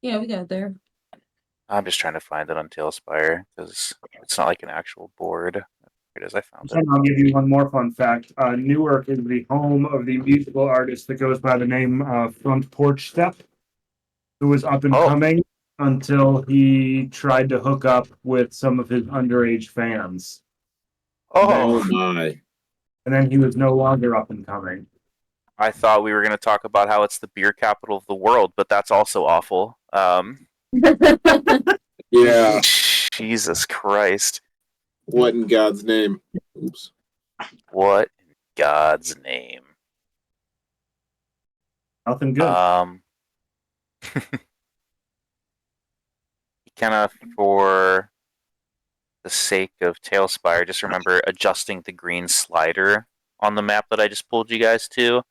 Yeah, we got there. I'm just trying to find it on Tailspire because it's not like an actual board. Here it is. I found it. And I'll give you one more fun fact. Newark is the home of the musical artist that goes by the name Front Porch Step, who was up and Oh, coming until he tried to hook up with some of his underage fans. oh! Oh my. And then he was no longer up and coming. I thought we were going to talk about how it's the beer capital of the world, but that's also awful. Yeah. Jesus Christ! What in God's name? Oops. What in God's name? Nothing good. Kind of for the sake of Tailspire, just remember adjusting the green slider on the map that I just pulled you guys to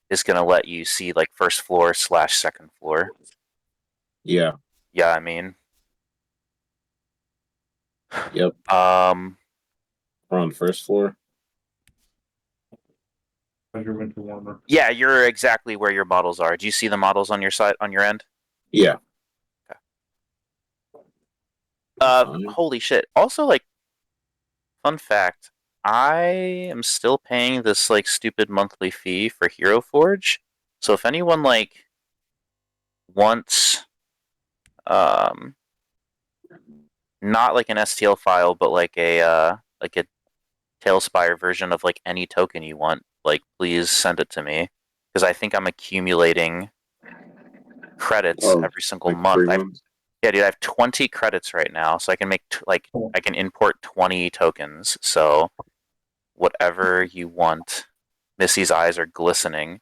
is going to let you see like first floor / second floor. Yeah. Yeah, I mean. Yep. We're on first floor. Winter warmer. Yeah, you're exactly where your models are. Do you see the models on your side, on your end? Yeah. Holy shit. Also, like, fun fact, I am still paying this like stupid monthly fee for Hero Forge. So if anyone like wants not like an STL file, but like a Tailspire version of like any token you want, like please send it to me. Because I think I'm accumulating credits every single like month. free ones? Yeah, dude, I have 20 credits right now, so I can make I can import 20 tokens. So whatever you want. Missy's eyes are glistening.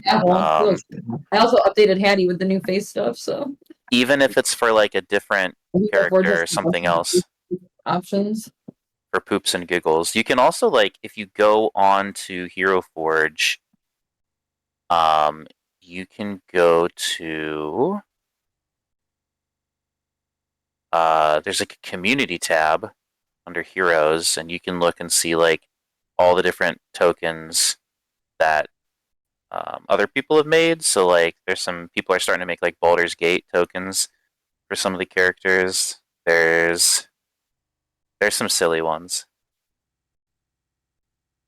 Apple. I also updated Hattie with the new face stuff, so Even if it's for like a different we're character just or something else options. for poops and giggles. You can also like if you go on to Hero Forge, you can go to there's like a community tab under heroes, and you can look and see like all the different tokens that other people have made. So like there's some people are starting to make like Baldur's Gate tokens for some of the characters. There's some silly ones.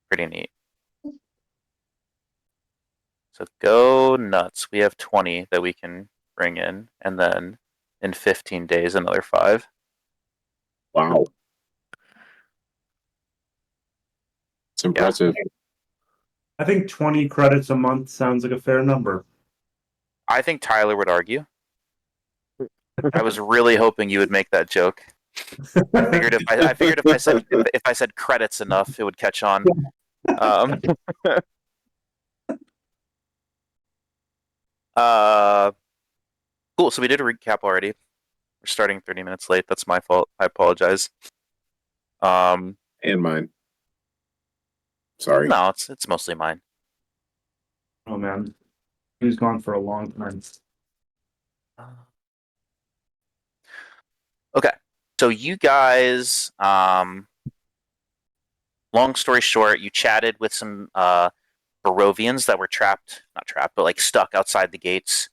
Pretty neat. So go nuts. We have 20 that we can bring in, and then in 15 days another 5. Wow. It's impressive. I think 20 credits a month sounds like a fair number. I think Tyler would argue. I was really hoping you would make that joke. I figured if I said credits enough, it would catch on. Cool. So we did a recap already. We're starting 30 minutes late. That's my fault. I apologize. And mine. Sorry. No, it's mostly mine. Oh man, he was gone for a long time. Okay, so you guys, long story short, you chatted with some Barovians that were not trapped, but like stuck outside the gates.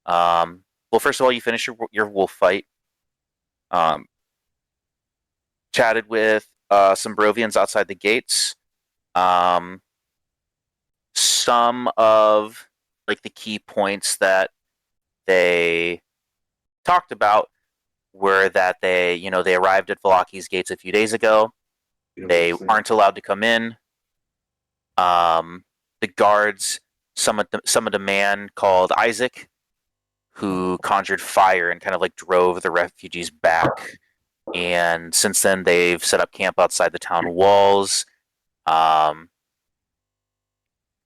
Well, first of all, you finished your wolf fight. Um, Chatted with some Barovians outside the gates. Um, some of like the key points that they talked about were that they arrived at Valaki's gates a few days ago. They aren't allowed to come in. The guards summoned a man called Isaac, who conjured fire and kind of like drove the refugees back. And since then, they've set up camp outside the town walls.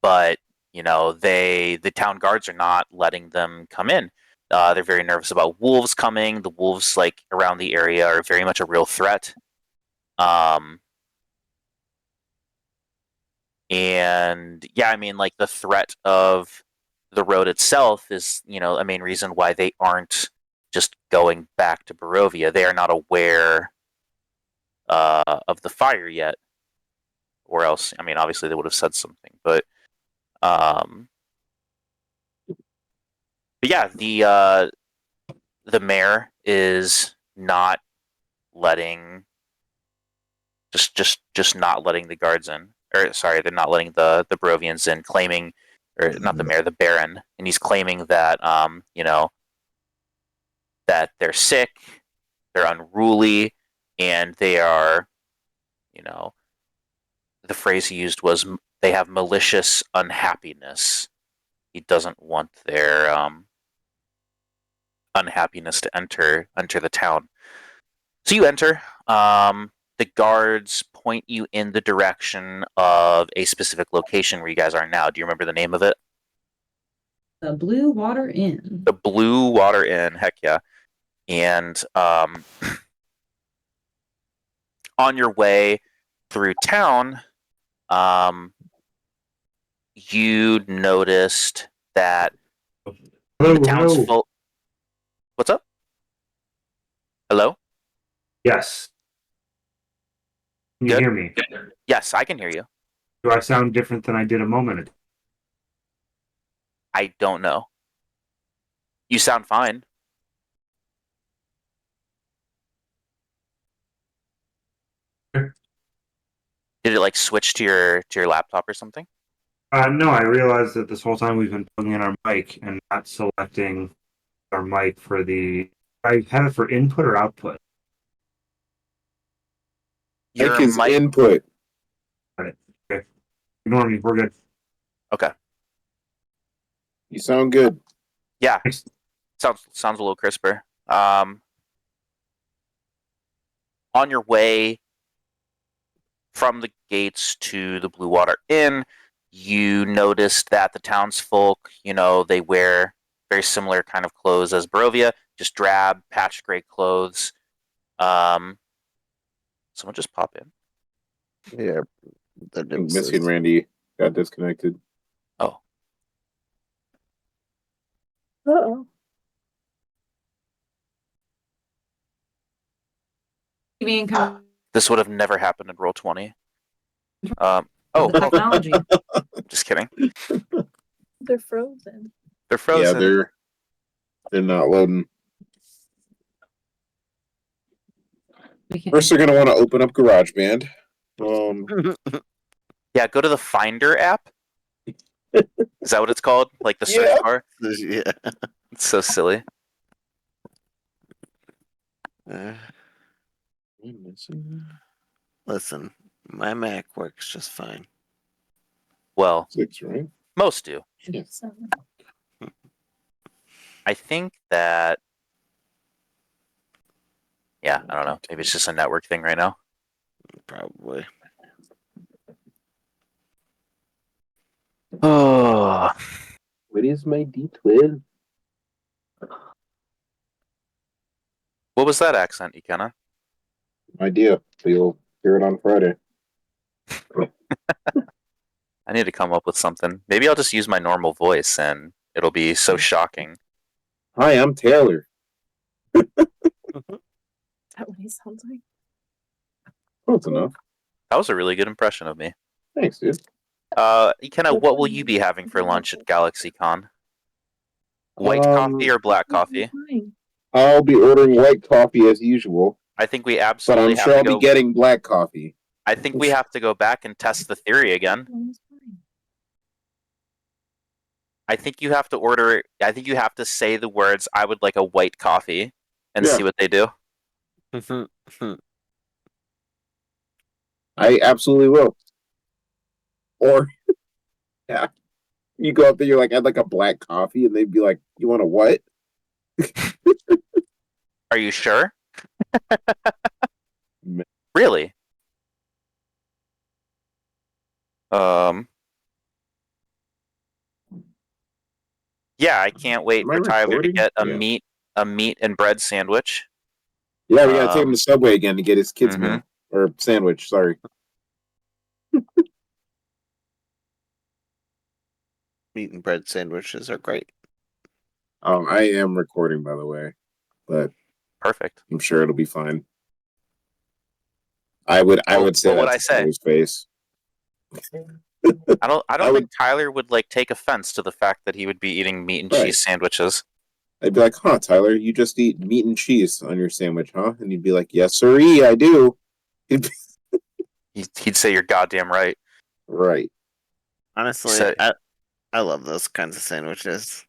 But the town guards are not letting them come in. They're very nervous about wolves coming. The wolves like around the area are very much a real threat. And yeah, I mean, like the threat of the road itself is, a main reason why they aren't just going back to Barovia. They are not aware of the fire yet, or else, I mean, obviously they would have said something. But yeah, the mayor is not letting just not letting the guards in. Or sorry, they're not letting the Barovians in, claiming, or not the mayor, the Baron, and he's claiming that that they're sick, they're unruly, and they are, the phrase he used was they have malicious unhappiness. He doesn't want their unhappiness to enter the town. So you enter. The guards point you in the direction of a specific location where you guys are now. Do you remember the name of it? The Blue Water Inn. The Blue Water Inn. Heck yeah. And on your way through town, you noticed that Hello, the town's hello. full. What's up? Hello? Yes. Can you Good. hear me? Yes, I can hear you. Do I sound different than I did a moment ago? I don't know. You sound fine. Did it like switch to your laptop or something? No, I realized that this whole time we've been plugging in our mic and not selecting our mic for the. I have it for input or output. Your Like his mic. input. Ignore me. We're good. Okay. You sound good. Yeah. Thanks. Sounds a little crisper. On your way from the gates to the Blue Water Inn, you noticed that the townsfolk, they wear very similar kind of clothes as Barovia, just drab, patched gray clothes. Someone just pop in. Yeah. Missy and Randy got disconnected. Oh. Uh-oh. This would have never happened in Roll20. The Oh, technology. just kidding. They're frozen. They're frozen. Yeah, they're not loading. We can't- First, they're gonna want to open up GarageBand. Yeah, go to the Finder app. Is that what it's called? Like the search Yeah. bar? Yeah. It's so silly. Listen, my Mac works just fine. Well, 6, right? most do. Yeah. I think that. Yeah, I don't know. Maybe it's just a network thing right now. Probably. Oh, Where is my D12? what was that accent, Ikenna? Idea. So you'll hear it on Friday. I need to come up with something. Maybe I'll just use my normal voice and it'll be so shocking. Hi, I'm Taylor. Is that what he sounds like? Close enough. That was a really good impression of me. Thanks, dude. Ikenna, what will you be having for lunch at GalaxyCon? White coffee or black coffee? Fine. I'll be ordering white coffee as usual, I think we but absolutely I'm have sure to I'll go. be getting black coffee. I think we have to go back and test the theory again. I think you have to order. I think you have to say the words "I would like a white coffee" and Yeah. see what they do. I absolutely will. Or, yeah, you go up there, you're like, I'd like a black coffee, and they'd be like, you want a what? Are you sure? Really? Yeah, I can't wait Am I for Tyler to recording? get Yeah. a meat and bread sandwich. Yeah, we gotta take him to Subway again to get his kids' Mhm. meal or sandwich. Sorry. Meat and bread sandwiches are great. I am recording, by the way, but Perfect. I'm sure it'll be fine. I would say what would I that's say? Tyler's face. I don't I would- think Tyler would like take offense to the fact that he would be eating meat and Right. cheese sandwiches. I'd be like, huh, Tyler, you just eat meat and cheese on your sandwich, huh? And you'd be like, yes, sirree, I do. He'd be He'd say you're goddamn right. right. Honestly, So- I love those kinds of sandwiches.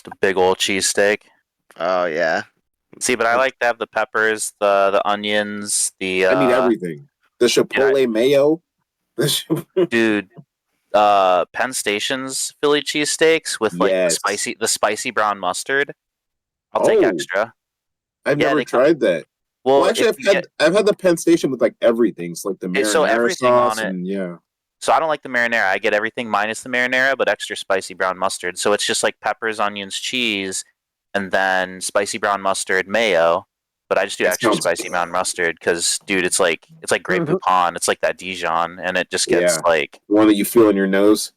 The big old cheesesteak. Oh yeah. See, but I like to have the peppers, the onions, the I need everything. The Chipotle mayo. dude. Penn Station's Philly cheesesteaks with like Yes. the spicy brown mustard. I'll take Oh. extra. I've Yeah, never they come- tried that. Well, Well, actually, if you I've had the Penn Station with like everything, so like the Okay, so marinara everything on sauce, it. and yeah. So I don't like the marinara. I get everything minus the marinara, but extra spicy brown mustard. So it's just like peppers, onions, cheese, and then spicy brown mustard, mayo. But I just do That extra sounds- spicy brown mustard because, dude, it's like Grey Mhm. Poupon. It's like that Dijon, and it just gets Yeah. like, One that you feel in your nose.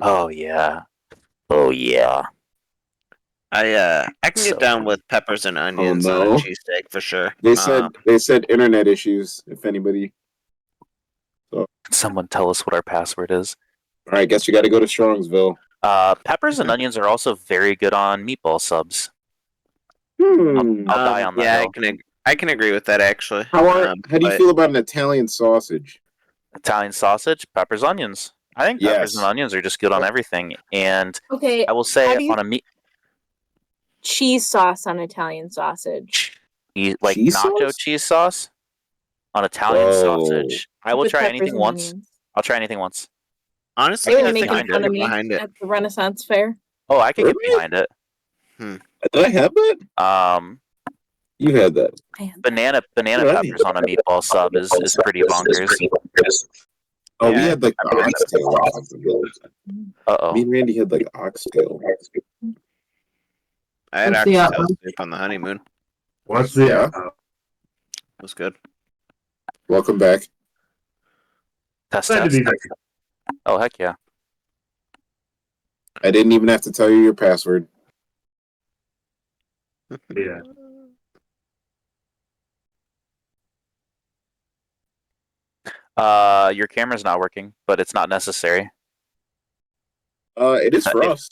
oh yeah, oh yeah. I can So get down good. with peppers and onions on no. a cheesesteak for sure. They said internet issues. If anybody, Can someone tell us what our password is? all right, guess you got to go to Strongsville. Peppers and onions are also very good on meatball subs. Hmm. I'll die on that Yeah, hill. I can agree with that actually. How do you but- feel about an Italian sausage? Italian sausage, peppers, onions. I think peppers Yes. and onions are just good on everything. And Okay, I will say Have you- on a meat, cheese sauce on Italian sausage. like Cheese nacho sauce? cheese sauce on Italian Whoa. sausage. I will with try peppers anything and once. onions. I'll try anything once. Honestly, They I were can get making behind fun it. of me Behind it. at the Renaissance Fair. Oh, I could get Really? behind it. Did I have that? You had that. Banana Right. peppers on a meatball sub is pretty bonkers. Oh, we Yeah, had like the oxtail or something. Uh Me oh. and Randy had like oxtail. I had What's the, oxtail soup on the honeymoon. What's the Yeah. It was good. Welcome back. Test Glad to test. be back. Oh heck yeah. I didn't even have to tell you your password. Yeah. Your camera's not working, but it's not necessary. It is for If- us.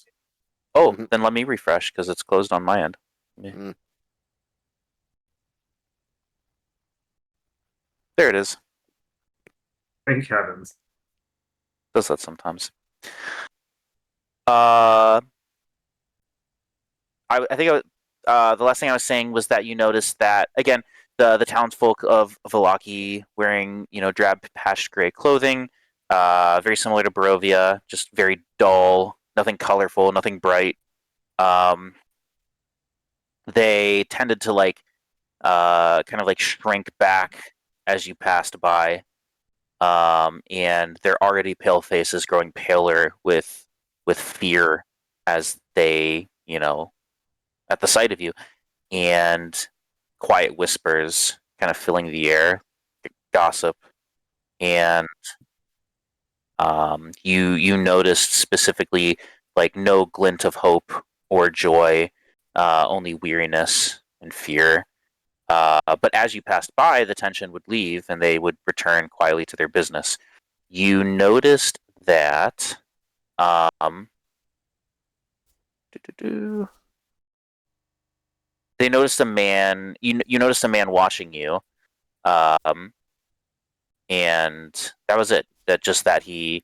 Oh, Mhm. then let me refresh because it's closed on my end. Mm. There it is. Thank heavens. Does that sometimes. I think the last thing I was saying was that you noticed that again the townsfolk of Vallaki wearing drab patched gray clothing, very similar to Barovia, just very dull, nothing colorful, nothing bright. They tended to kind of like shrink back as you passed by, and their already pale faces growing paler with fear as they at the sight of you, and quiet whispers kind of filling the air, gossip, and you noticed specifically like no glint of hope or joy, only weariness and fear. But as you passed by, the tension would leave and they would return quietly to their business. You noticed that they noticed a man. You noticed a man watching you, and that was it. That he,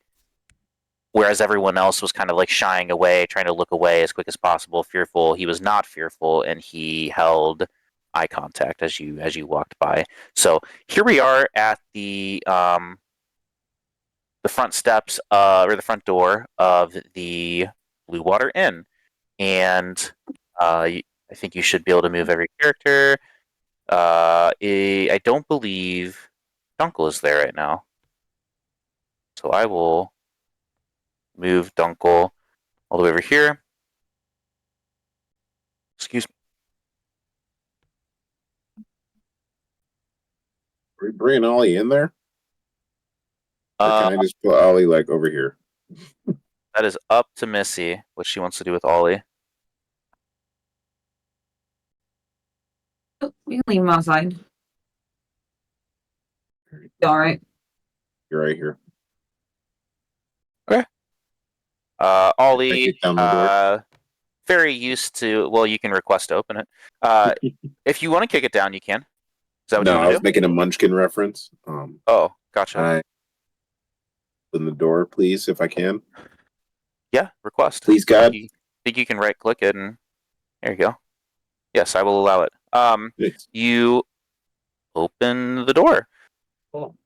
whereas everyone else was kind of like shying away, trying to look away as quick as possible, fearful. He was not fearful, and he held eye contact as you walked by. So here we are at the front steps, or the front door of the Blue Water Inn, and I think you should be able to move every character. I don't believe Dunkel is there right now, so I will move Dunkel all the way over here. Excuse me. Are we bringing Ollie in there? Or can I just put Ollie like over here? That is up to Missy, what she wants to do with Ollie. Oh, you can leave him outside. All right. You're right here. Ollie, Kick down the door. very used to. Well, you can request to open it. If you want to kick it down, you can. Is that what No, you I want to was do? making a Munchkin reference. Oh, gotcha. I open the door, please, if I can. Yeah, request. Please, God. Think you can right click it and there you go. Yes, I will allow it. Yes. You open the door. Oh.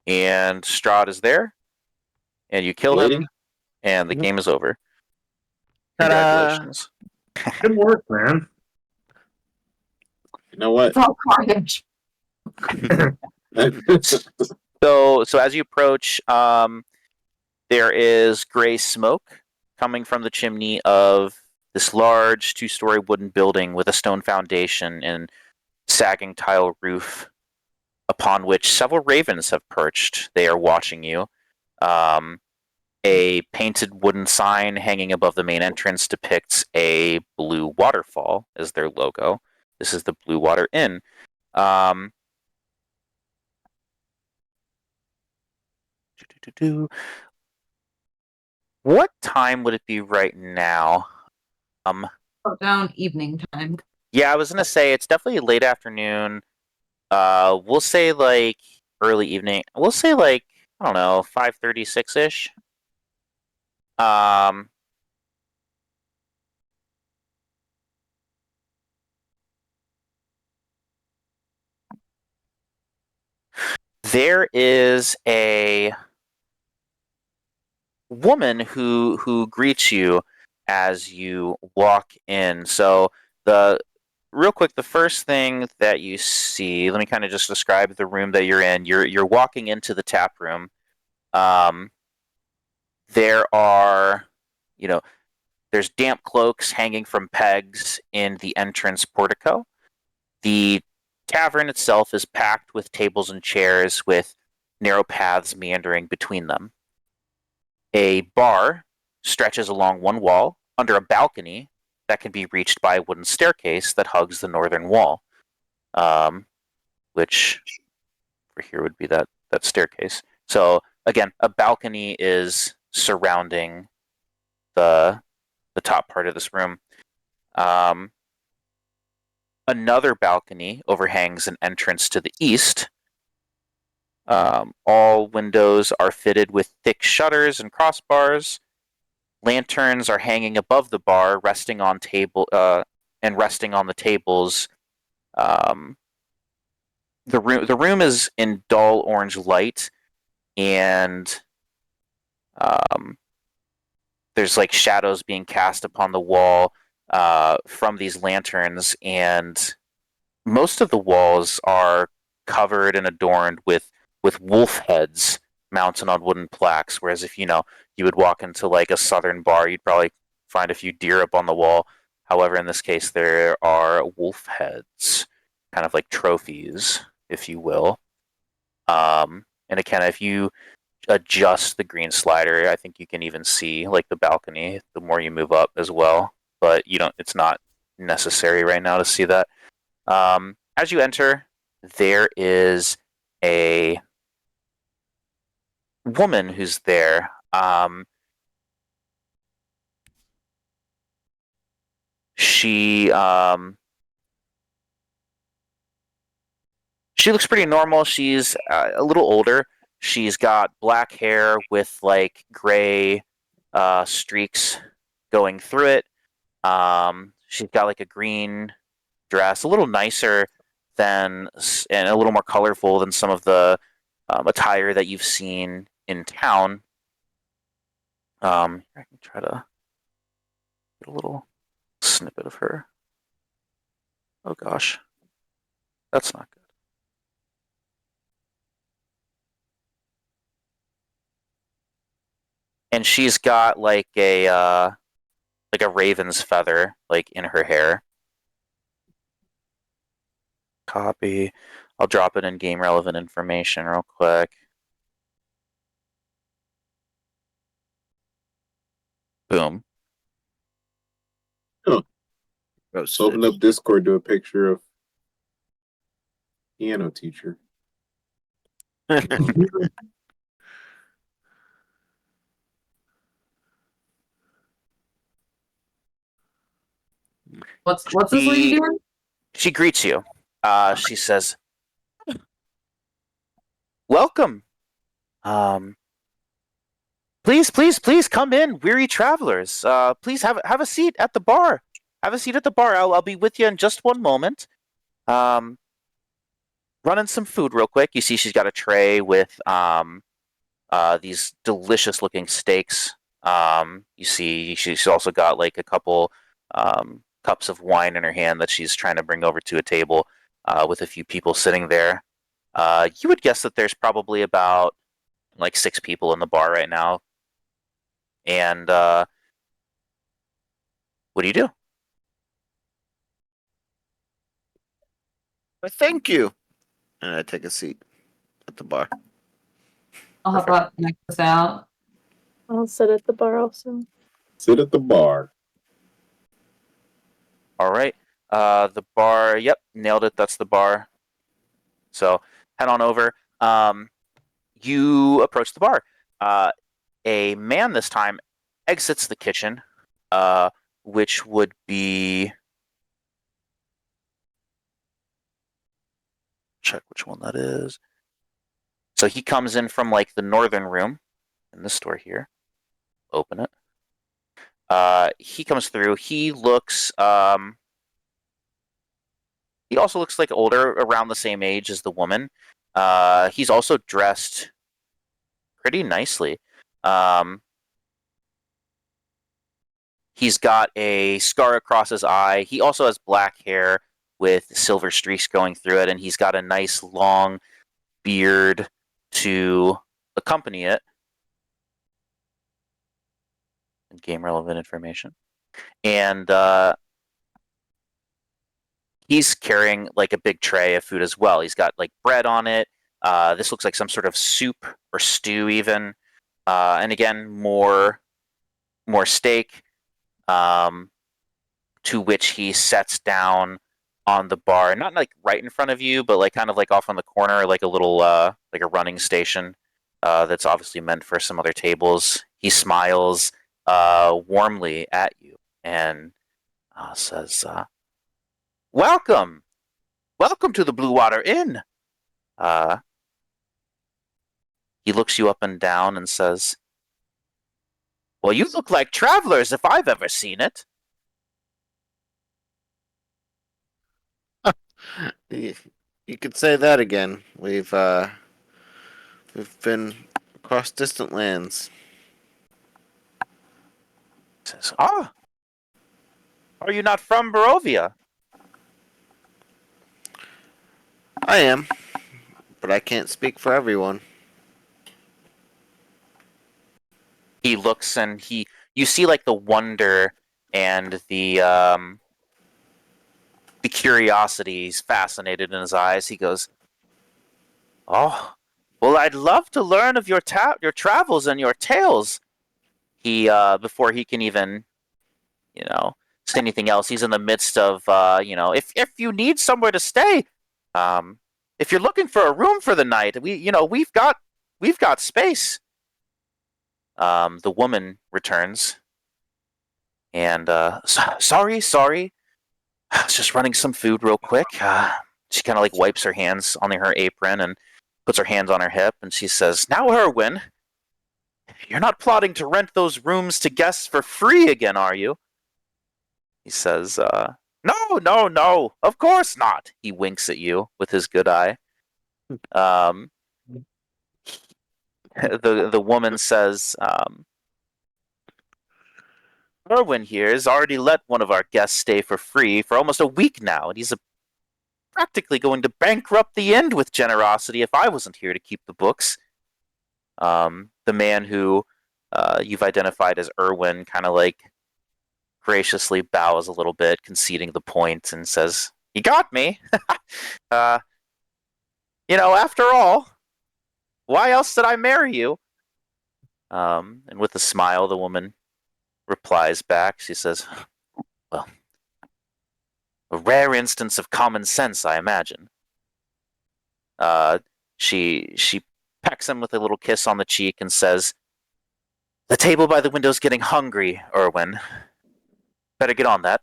And Strahd is there. And you kill him. Waiting. And the Mhm. game is over. Ta-da! Congratulations. Good work, man. You know what? It's all carnage. So as you approach, there is gray smoke coming from the chimney of this large 2-story wooden building with a stone foundation and sagging tile roof, upon which several ravens have perched. They are watching you. A painted wooden sign hanging above the main entrance depicts a blue waterfall as their logo. This is the Blue Water Inn. What time would it be right now? Put down evening time. Yeah, I was gonna say it's definitely late afternoon. We'll say like early evening. We'll say like I don't know, 5:36 ish. Um, there is a woman who greets you as you walk in. So the real quick, the first thing that you see, let me kind of just describe the room that you're in. You're walking into the tap room. There are, you know, there's damp cloaks hanging from pegs in the entrance portico. The tavern itself is packed with tables and chairs with narrow paths meandering between them. A bar stretches along one wall under a balcony that can be reached by a wooden staircase that hugs the northern wall, which for here would be that staircase. So again, a balcony is surrounding the top part of this room. Another balcony overhangs an entrance to the east. All windows are fitted with thick shutters and crossbars. Lanterns are hanging above the bar, resting on the tables. The room is in dull orange light, and there's like shadows being cast upon the wall from these lanterns, and most of the walls are covered and adorned with wolf heads mounted on wooden plaques. Whereas if you would walk into like a southern bar, you'd probably find a few deer up on the wall. However, in this case, there are wolf heads, kind of like trophies, if you will. And again, if you adjust the green slider, I think you can even see like the balcony the more you move up as well. But you don't. It's not necessary right now to see that. As you enter, there is a woman who's there. She looks pretty normal. She's a little older. She's got black hair with like gray streaks going through it. She's got like a green dress, a little nicer than and a little more colorful than some of the attire that you've seen in town. I can try to get a little snippet of her. Oh gosh, that's not good. And she's got like a raven's feather like in her hair. Copy. I'll drop it in game relevant information real quick. Boom. So open up Discord to a picture of piano teacher. What's this lady She- doing? She greets you. She says, "Welcome. Please come in, weary travelers. Please have a seat at the bar. Have a seat at the bar. I'll be with you in just one moment. Running some food real quick. You see, she's got a tray with these delicious looking steaks. You see, she's also got like a couple cups of wine in her hand that she's trying to bring over to a table with a few people sitting there. You would guess that there's probably about like 6 people in the bar right now. And what do you do? Thank you. And I take a seat at the bar. I'll hop up next us out. I'll sit at the bar also. Sit at the bar. All right. The bar. Yep, nailed it. That's the bar. So head on over. You approach the bar. A man this time exits the kitchen, which would be. Check which one that is. So he comes in from like the northern room in this store here. Open it. He comes through. He looks. He also looks like older, around the same age as the woman. He's also dressed pretty nicely. He's got a scar across his eye. He also has black hair with silver streaks going through it, and he's got a nice long beard to accompany it. And game relevant information. And he's carrying like a big tray of food as well. He's got like bread on it. This looks like some sort of soup or stew even. And again, more steak. To which he sets down on the bar, not like right in front of you, but like kind of like off on the corner, like a little like a running station that's obviously meant for some other tables. He smiles warmly at you and says, "Welcome to the Blue Water Inn." He looks you up and down and says, "Well, you look like travelers if I've ever seen it." You could say that again. We've been across distant lands. Says, "Ah, are you not from Barovia?" I am, but I can't speak for everyone. He looks and you see like the wonder and the curiosity. He's fascinated in his eyes. He goes, "Oh, well, I'd love to learn of your travels and your tales." He before he can even, say anything else, he's in the midst of if you need somewhere to stay, if you're looking for a room for the night, we've got space. The woman returns and sorry, I was just running some food real quick. She kind of like wipes her hands on her apron and puts her hands on her hip, and she says, "Now, Erwin, you're not plotting to rent those rooms to guests for free again, are you?" He says, No, of course not." He winks at you with his good eye. The woman says, "Erwin here has already let one of our guests stay for free for almost a week now, and he's practically going to bankrupt the inn with generosity if I wasn't here to keep the books." The man who you've identified as Erwin kind of like graciously bows a little bit, conceding the point, and says, "You got me." After all, why else did I marry you? And with a smile, the woman replies back. She says, "Well, a rare instance of common sense, I imagine." She pecks him with a little kiss on the cheek and says, "The table by the window's getting hungry, Erwin. Better get on that."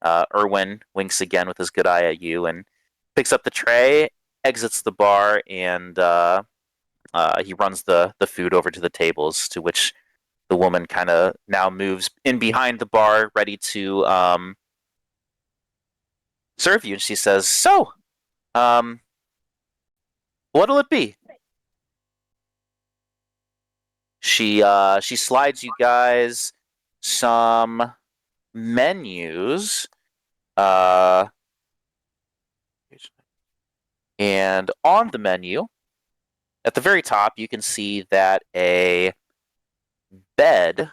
Erwin winks again with his good eye at you and picks up the tray, exits the bar, and he runs the food over to the tables, to which the woman kind of now moves in behind the bar, ready to serve you. And she says, "So, what'll it be?" She slides you guys some menus, and on the menu, at the very top, you can see that a bed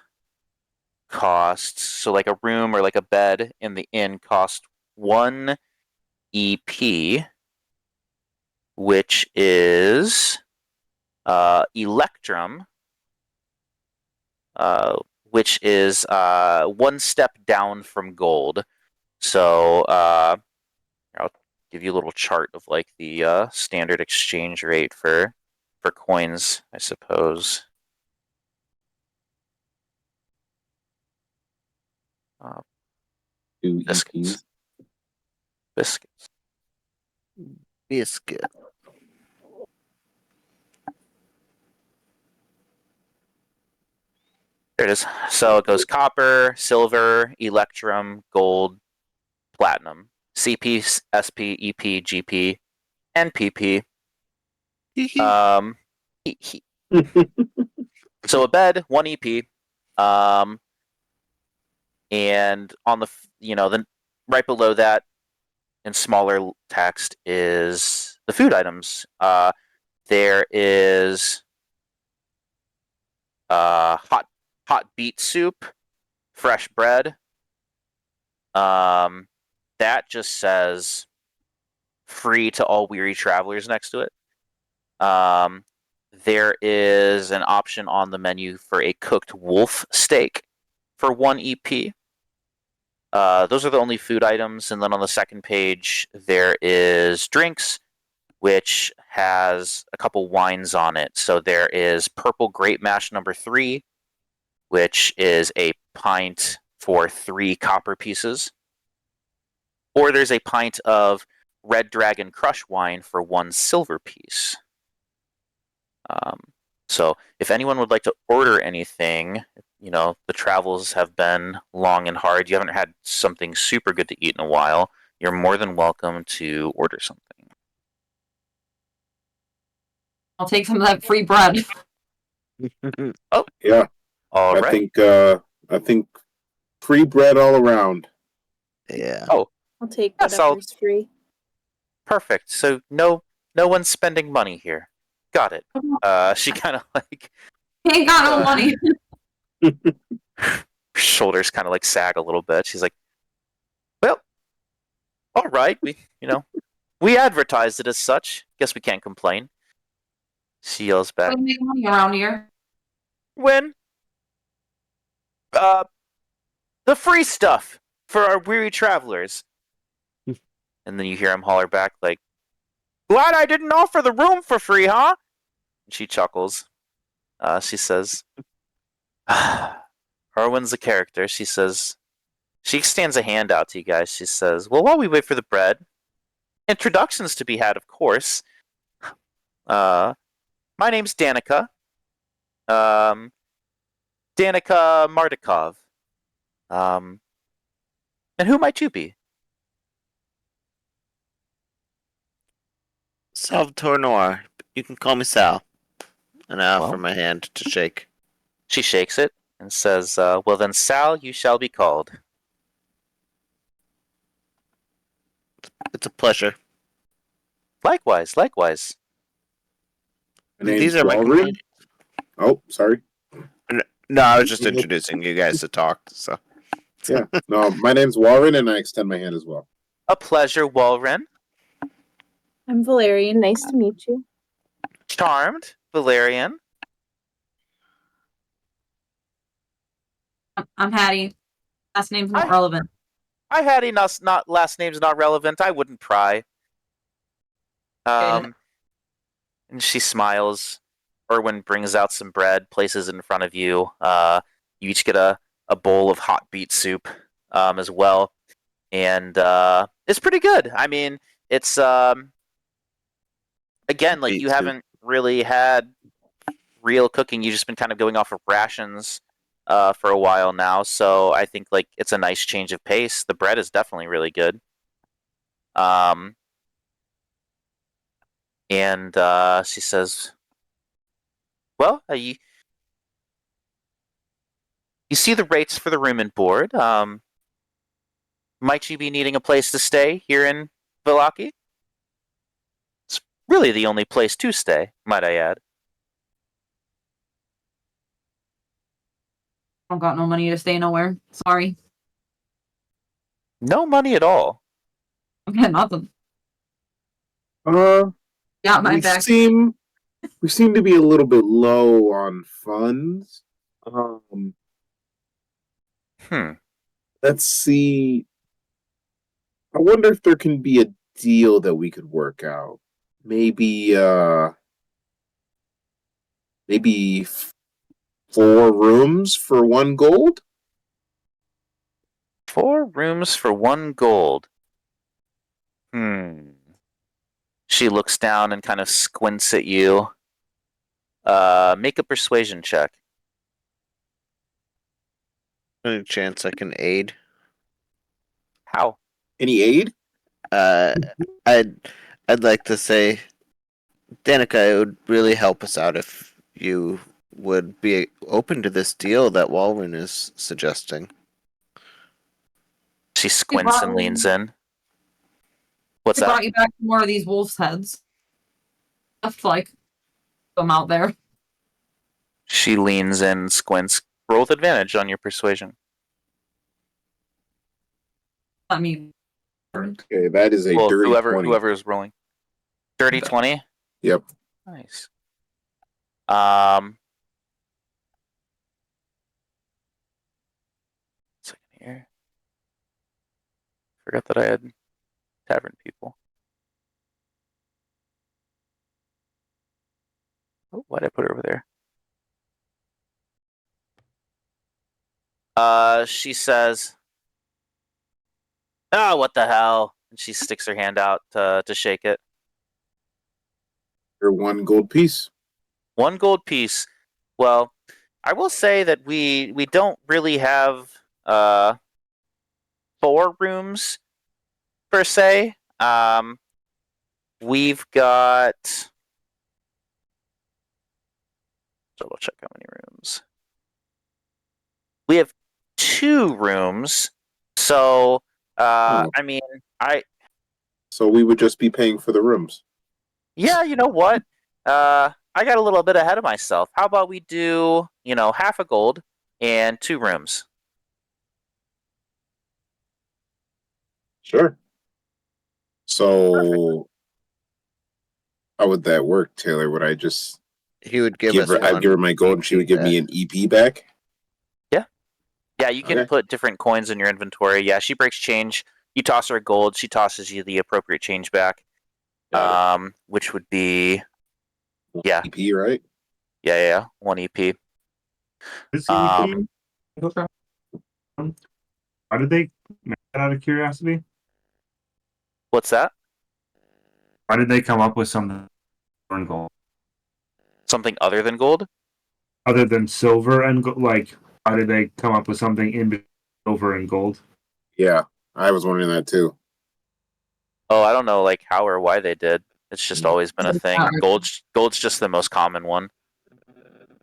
costs, so like a room or like a bed in the inn costs 1 EP, which is Electrum, which is 1 step down from gold. So I'll give you a little chart of like the standard exchange rate for coins, I suppose. Two Biscuits. EPs. Biscuits. Biscuit. There it is. So it goes copper, silver, electrum, gold, platinum, CP, SP, EP, GP, and PP. So a bed, 1 EP, and on the then right below that, in smaller text, is the food items. There is hot beet soup, fresh bread. That just says free to all weary travelers next to it. There is an option on the menu for a cooked wolf steak for 1 EP. Those are the only food items. And then on the second page, there is drinks, which has a couple wines on it. So there is Purple Grape Mash number 3, which is a pint for 3 copper pieces. Or there's a pint of Red Dragon Crush wine for 1 silver piece. So if anyone would like to order anything, the travels have been long and hard, you haven't had something super good to eat in a while, you're more than welcome to order something. I'll take some of that free bread. Yeah, All I right. think free bread all around. Yeah. Oh, I'll take Yes, I'll- whatever's free. perfect. So no one's spending money here. Got it. She kind of like He ain't got no money. her shoulders kind of like sag a little bit. She's like, "Well, all right. We advertised it as such. Guess we can't complain." She yells back, We make money around here. "When? The free stuff for our weary travelers." And then you hear him holler back like, "Glad I didn't offer the room for free, huh?" And she chuckles. She says, "Erwin's a character." She says, she extends a hand out to you guys. She says, "Well, while we wait for the bread, introductions to be had, of course. My name's Danica. Danica Mardikov. And who might you be?" Salvatore Noir. You can call me Sal. And I offer Well. my hand to shake. She shakes it and says, "Well then, Sal, you shall be called." It's a pleasure. Likewise. My name's These are my Walrin. companions. Oh, sorry. No, I was just introducing you guys to talk. So Yeah. No, my name's Warren, and I extend my hand as well. A pleasure, Walren. I'm Valerian. Nice to meet you. Charmed, Valerian. I'm Hattie. Last name's not Hi. relevant. I had enough. Not last name's not relevant. I wouldn't pry. And she smiles. Erwin brings out some bread, places it in front of you. You each get a bowl of hot beet soup as well. and it's pretty good. I mean, it's again, like you Me too. haven't really had real cooking. You've just been kind of going off of rations for a while now. So I think like it's a nice change of pace. The bread is definitely really good. And she says, "Well, you see the rates for the room and board. Might you be needing a place to stay here in Vallaki? It's really the only place to stay, might I add." I don't got no money to stay nowhere. Sorry. No money at all. I got nothing. Uh, Got my we back. seem to be a little bit low on funds. Let's see. I wonder if there can be a deal that we could work out. Maybe 4 rooms for 1 gold. 4 rooms for 1 gold. She looks down and kind of squints at you. Make a persuasion check. Any chance I can aid? How? Any aid? I'd like to say, Danica, it would really help us out if you would be open to this deal that Walwyn is suggesting. She squints and leans in. What's I that? brought you back more of these wolves' heads. Left like them out there. She leans in, squints. Roll with advantage on your persuasion. I mean, Okay, that is a Well, dirty whoever 20. is rolling. Dirty 20? Yep. Nice. Second here. Forgot that I had tavern people. Oh, why'd I put her over there? She says, "Oh, what the hell?" And she sticks her hand out to shake it. Or 1 gold piece. 1 gold piece. Well, I will say that we don't really have 4 rooms per se. We've got, double check how many rooms. We have 2 rooms. So I mean, So we would just be paying for the rooms. yeah, you know what? I got a little bit ahead of myself. How about we do, half a gold and 2 rooms? Sure. So how would that work, Taylor? Would I just He would give give us her? I'd one give her my gold, and she would give me an EP back. Yeah, you can Okay. put different coins in your inventory. Yeah, she breaks change. You toss her gold. She tosses you the appropriate change back. Which would be, yeah. EP, right? Yeah, 1 EP. This Um, How did they make that out of curiosity? What's that? Why did they come up with something in gold Something other than gold? other than silver and gold? Like, how did they come up with something in between silver and gold? Yeah, I was wondering that too. Oh, I don't know, like how or why they did. It's just always been a Doesn't thing. matter. Gold's just the most common one.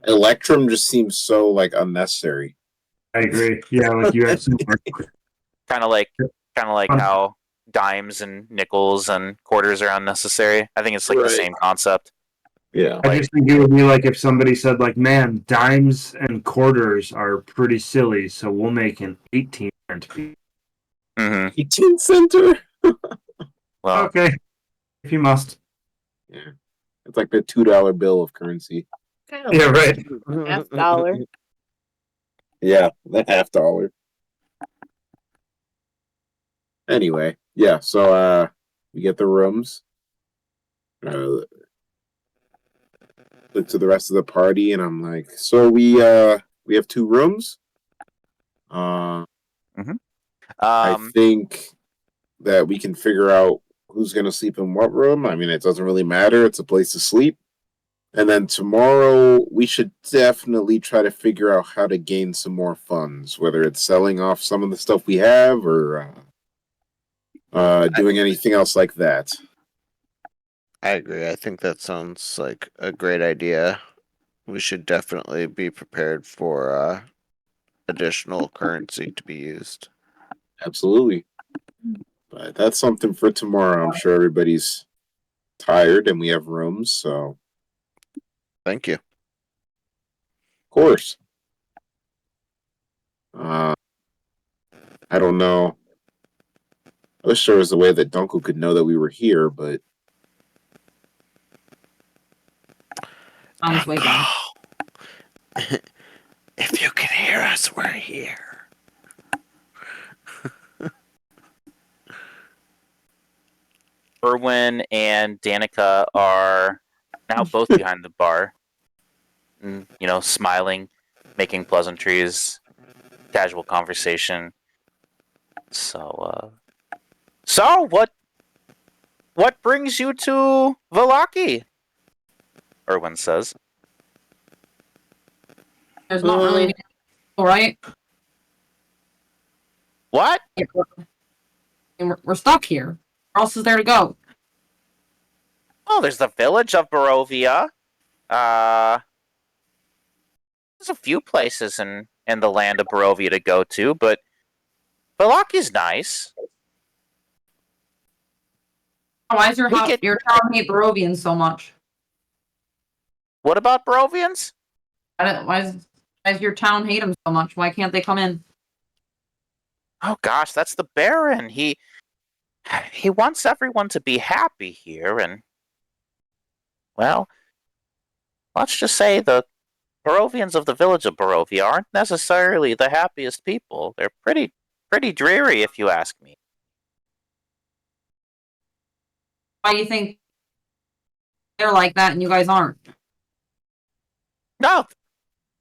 Electrum just seems so like unnecessary. I agree. Yeah, like you have silver. Kind of like how dimes and nickels and quarters are unnecessary. I think it's like the Right. same concept. Yeah. I just think it would be like if somebody said, like, man, dimes and quarters are pretty silly, so we'll make an 18-cent piece. Mm-hmm. 18 center. Well, Okay, if you must. Yeah, it's like the $2 bill of currency. Yeah, right. Half dollar. Yeah, the $half. Anyway, yeah. So we get the rooms. Look to the rest of the party, and I'm like, so we have 2 rooms. I think that we can figure out who's going to sleep in what room. I mean, it doesn't really matter. It's a place to sleep. And then tomorrow, we should definitely try to figure out how to gain some more funds, whether it's selling off some of the stuff we have or doing anything else like that. I agree. I think that sounds like a great idea. We should definitely be prepared for additional currency to be used. Absolutely. But that's something for tomorrow. I'm sure everybody's tired and we have rooms, so Thank you. of course. I don't know. I wish there was a way that Dunkel could know that we were here, but On his way down. If you can hear us, we're here. Erwin and Danica are now both behind the bar, and, smiling, making pleasantries, casual conversation. So what brings you to Valaki? Erwin says. There's not really anything, right? What? And we're stuck here. Where else is there to go? Oh, there's the village of Barovia. There's a few places in the land of Barovia to go to, but Valaki's nice. Why is your We house, get- your town hate Barovians so much? What about Barovians? Why does your town hate them so much? Why can't they come in? Oh gosh, that's the Baron. He wants everyone to be happy here, and well, let's just say the Barovians of the village of Barovia aren't necessarily the happiest people. They're pretty dreary, if you ask me. Why do you think they're like that and you guys aren't? No,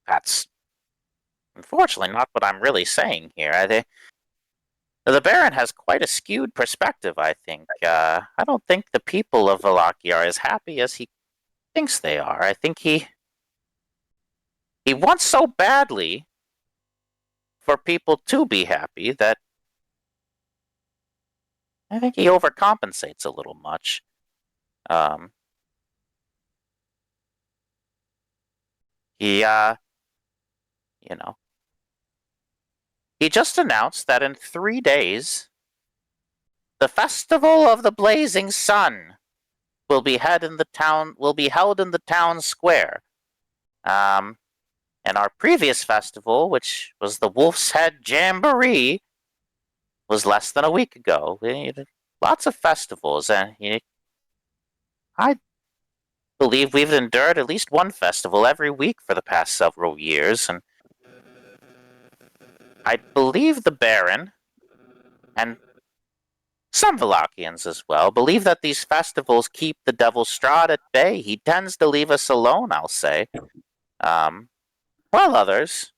that's unfortunately not what I'm really saying here. The Baron has quite a skewed perspective, I think. I don't think the people of Valaki are as happy as he thinks they are. I think he wants so badly for people to be happy that I think he overcompensates a little much. He he just announced that in 3 days, the Festival of the Blazing Sun will be held in the town square. And our previous festival, which was the Wolf's Head Jamboree, was less than a week ago. Lots of festivals, and I believe we've endured at least one festival every week for the past several years, and I believe the Baron, and some Valakians as well, believe that these festivals keep the devil Strahd at bay. He tends to leave us alone, I'll say. While others,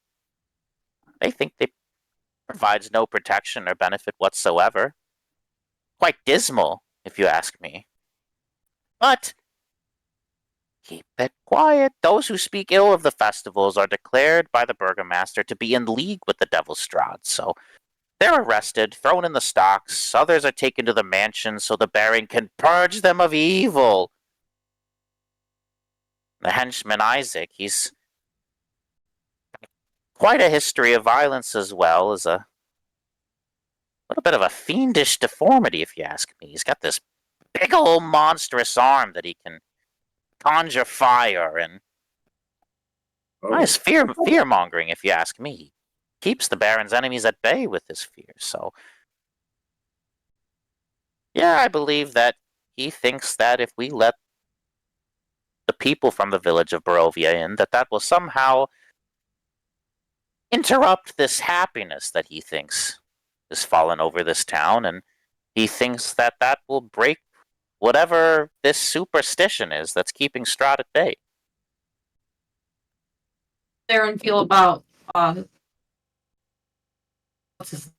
they think they provides no protection or benefit whatsoever. Quite dismal, if you ask me. But keep it quiet. Those who speak ill of the festivals are declared by the burgomaster to be in league with the Devil's Strahd, so they're arrested, thrown in the stocks. Others are taken to the mansion so the Baron can purge them of evil. The henchman Isaac, he's quite a history of violence as well as a little bit of a fiendish deformity, if you ask me. He's got this big old monstrous arm that he can conjure fire, and nice fear mongering, if you ask me. He keeps the Baron's enemies at bay with his fear. So, yeah, I believe that he thinks that if we let the people from the village of Barovia in, that will somehow interrupt this happiness that he thinks has fallen over this town, and he thinks that will break whatever this superstition is that's keeping Strahd at bay. Darren feel about what's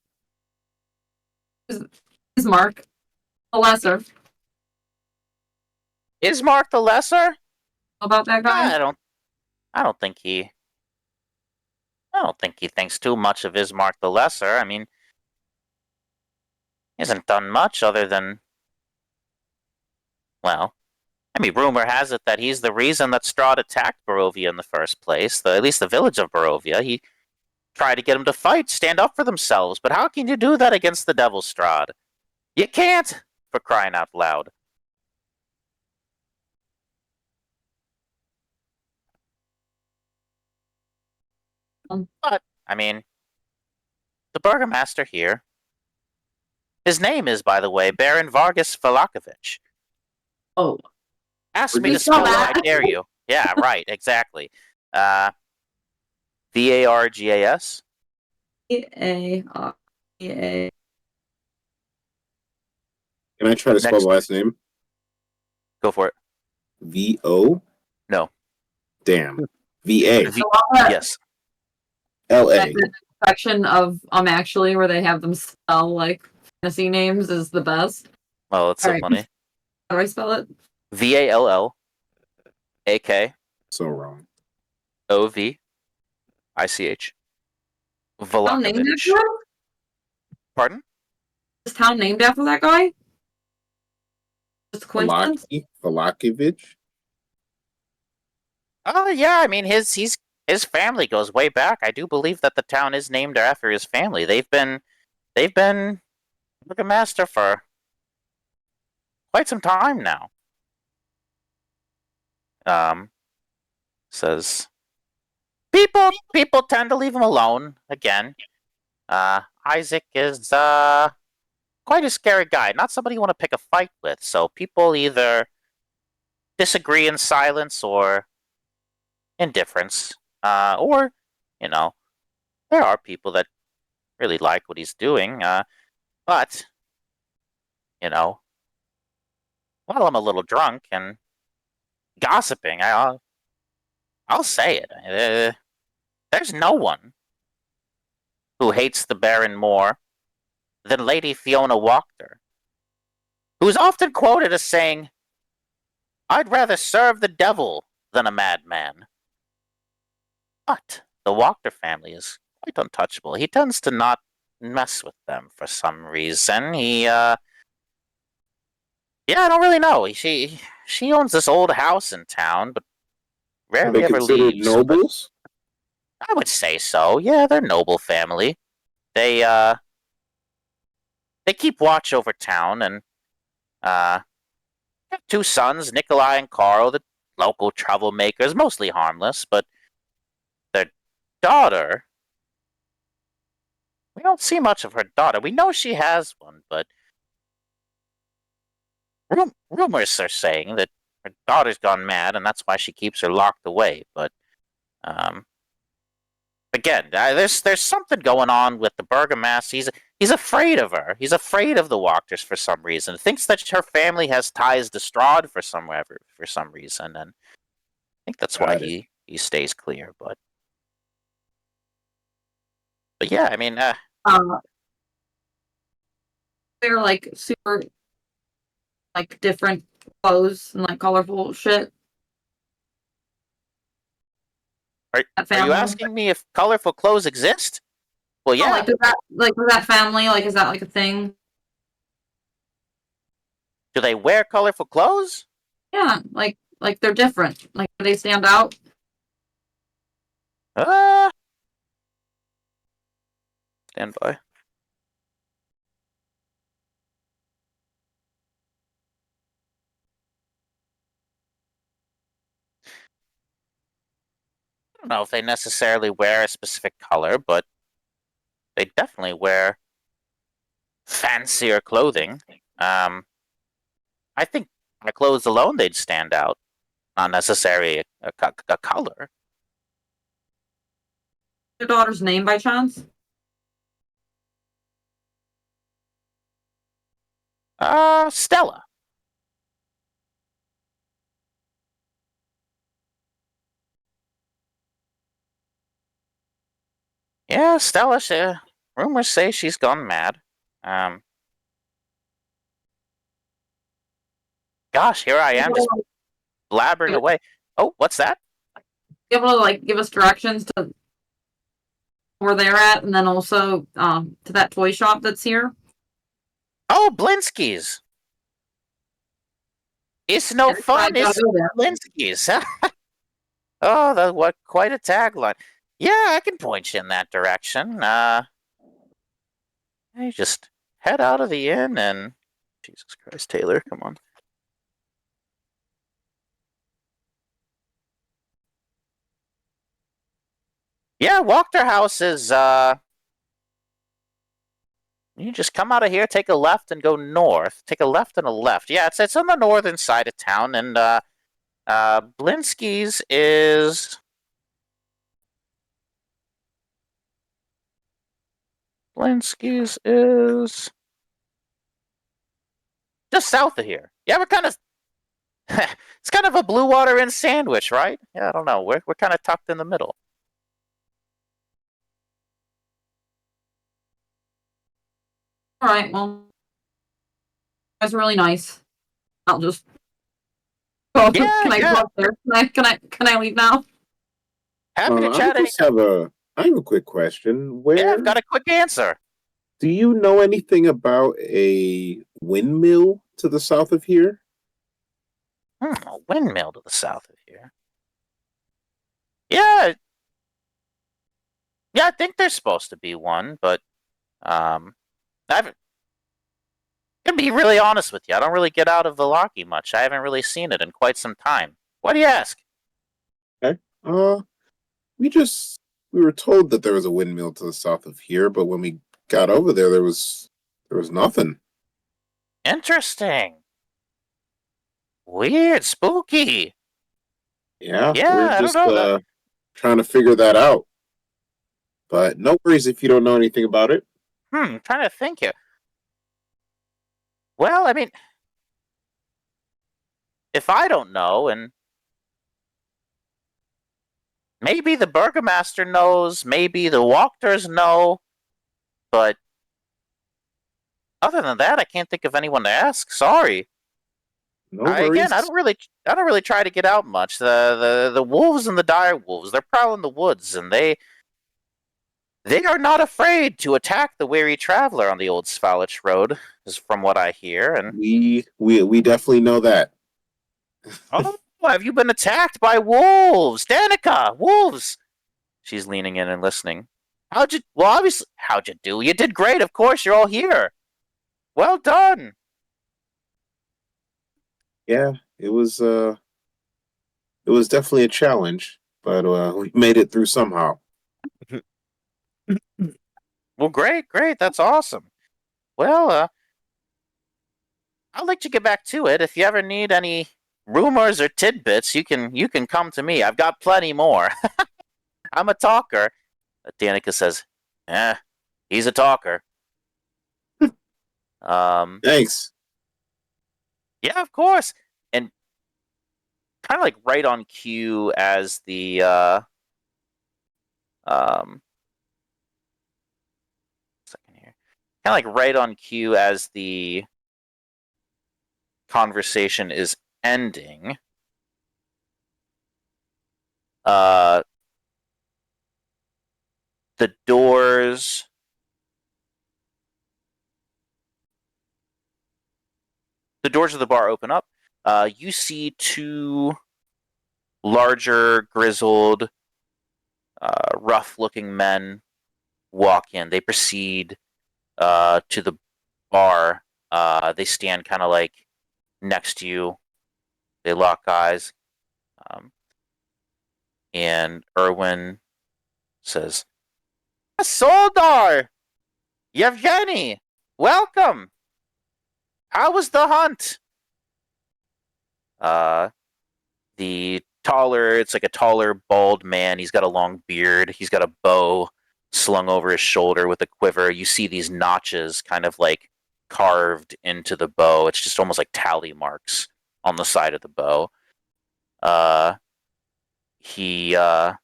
his Ismark, the lesser. Ismark the Lesser? About that guy? I don't think he thinks too much of Ismark the Lesser. I mean, he hasn't done much other than, well, I mean, rumor has it that he's the reason that Strahd attacked Barovia in the first place. At least the village of Barovia. He tried to get them to fight, stand up for themselves. But how can you do that against the Devil Strahd? You can't, for crying out loud. But, I mean, the Burgomaster here, his name is, by the way, Baron Vargas Valakovich. Oh. Ask Where'd me you to spell it, spell I that? dare you. Yeah, right, exactly. Vargas. E-A-R-E-A. Can I try to spell Next. the last name? Go for it. V-O? No. Damn. V-A. Yes. L-A. That section of actually where they have them spell like fantasy names is the best. Oh, that's so Alright. funny. How do I spell it? Vallakov. So wrong. Town named Valakovich. after him? Pardon? Is town named after that guy? Just a coincidence? Valakovich? Oh yeah, I mean his family goes way back. I do believe that the town is named after his family. They've been Burgomaster for quite some time now. Says people tend to leave him alone again. Isaac is quite a scary guy, not somebody you want to pick a fight with. So people either disagree in silence or indifference, or there are people that really like what he's doing. But while I'm a little drunk and gossiping, I'll say it. There's no one who hates the Baron more than Lady Fiona Wachter, who's often quoted as saying, "I'd rather serve the devil than a madman." But the Wachter family is quite untouchable. He tends to not mess with them for some reason. I don't really know. She owns this old house in town, but Are rarely they ever considered leaves. nobles? I would say so. Yeah, they're noble family. They keep watch over town and have two sons, Nikolai and Carl, the local troublemakers, mostly harmless, but their daughter, we don't see much of her daughter. We know she has one, but rumors are saying that her daughter's gone mad and that's why she keeps her locked away. But again, there's something going on with the Burgomaster. He's afraid of her. He's afraid of the Walkers for some reason. Thinks that her family has ties to Strahd for some reason, and I think that's why he stays clear. But yeah, I mean, They're like super like different clothes and like colorful shit. are you asking me if colorful clothes exist? Well, yeah. Oh, like does that family like is that like a thing? Do they wear colorful clothes? Yeah, like they're different. Like they stand out. Stand by. I don't know if they necessarily wear a specific color, but they definitely wear fancier clothing. I think by clothes alone they'd stand out, not necessarily a color. Your daughter's name by chance? Stella. Yeah, Stella. Rumors say she's gone mad. gosh, here I am just blabbering away. Oh, what's that? able to like give us directions to where they're at, and then also to that toy shop that's here. Oh, Blinsky's. It's no And so I fun. gotta It's go there. Blinsky's. Oh, what quite a tagline. Yeah, I can point you in that direction. You just head out of the inn and Jesus Christ, Taylor, come on. Yeah, Wachter House is you just come out of here, take a left and go north. Take a left and a left. Yeah, it's on the northern side of town, and Blinsky's is just south of here. Yeah, we're kind of it's kind of a Blue Water Inn sandwich, right? Yeah, I don't know. We're kind of tucked in the middle. All right, well, that's really nice. I'll just. Oh, Yeah, can I yeah. go up there? Can I leave now? Happy to chat. I have a quick question. Where Yeah, I've got a quick answer. do you know anything about a windmill to the south of here? A windmill to the south of here. Yeah, I think there's supposed to be one, but I've gonna be really honest with you. I don't really get out of Velaki much. I haven't really seen it in quite some time. Why do you ask? We were told that there was a windmill to the south of here, but when we got over there, there was nothing. Interesting. Weird, spooky. Yeah, Yeah, we're I don't just know. trying to figure that out. But no worries if you don't know anything about it. Trying to think here. Well, I mean, if I don't know, and maybe the Burgomaster knows, maybe the Walkers know, but other than that, I can't think of anyone to ask. Sorry. No worries. I don't really try to get out much. The wolves and the dire wolves, they're prowling the woods, and they are not afraid to attack the weary traveler on the old Svalich road, is from what I hear. And We definitely know that. oh, have you been attacked by wolves, Danica? Wolves. She's leaning in and listening. Obviously, how'd you do? You did great. Of course, you're all here. Well done. Yeah, it was definitely a challenge, but we made it through somehow. Well, great. That's awesome. Well, I'll let you get back to it. If you ever need any rumors or tidbits, you can come to me. I've got plenty more. I'm a talker. Danica says, he's a talker. Thanks. Yeah, of course. And kind of like right on cue as the second here. Kind of like right on cue as the conversation is ending. The doors of the bar open up. You see two larger, grizzled, rough-looking men walk in. They proceed to the bar. They stand kind of like next to you. They lock eyes. And Erwin says, Soldar! Yevgeny! Welcome! How was the hunt? It's like a taller, bald man. He's got a long beard. He's got a bow slung over his shoulder with a quiver. You see these notches kind of like carved into the bow. It's just almost like tally marks on the side of the bow. He kind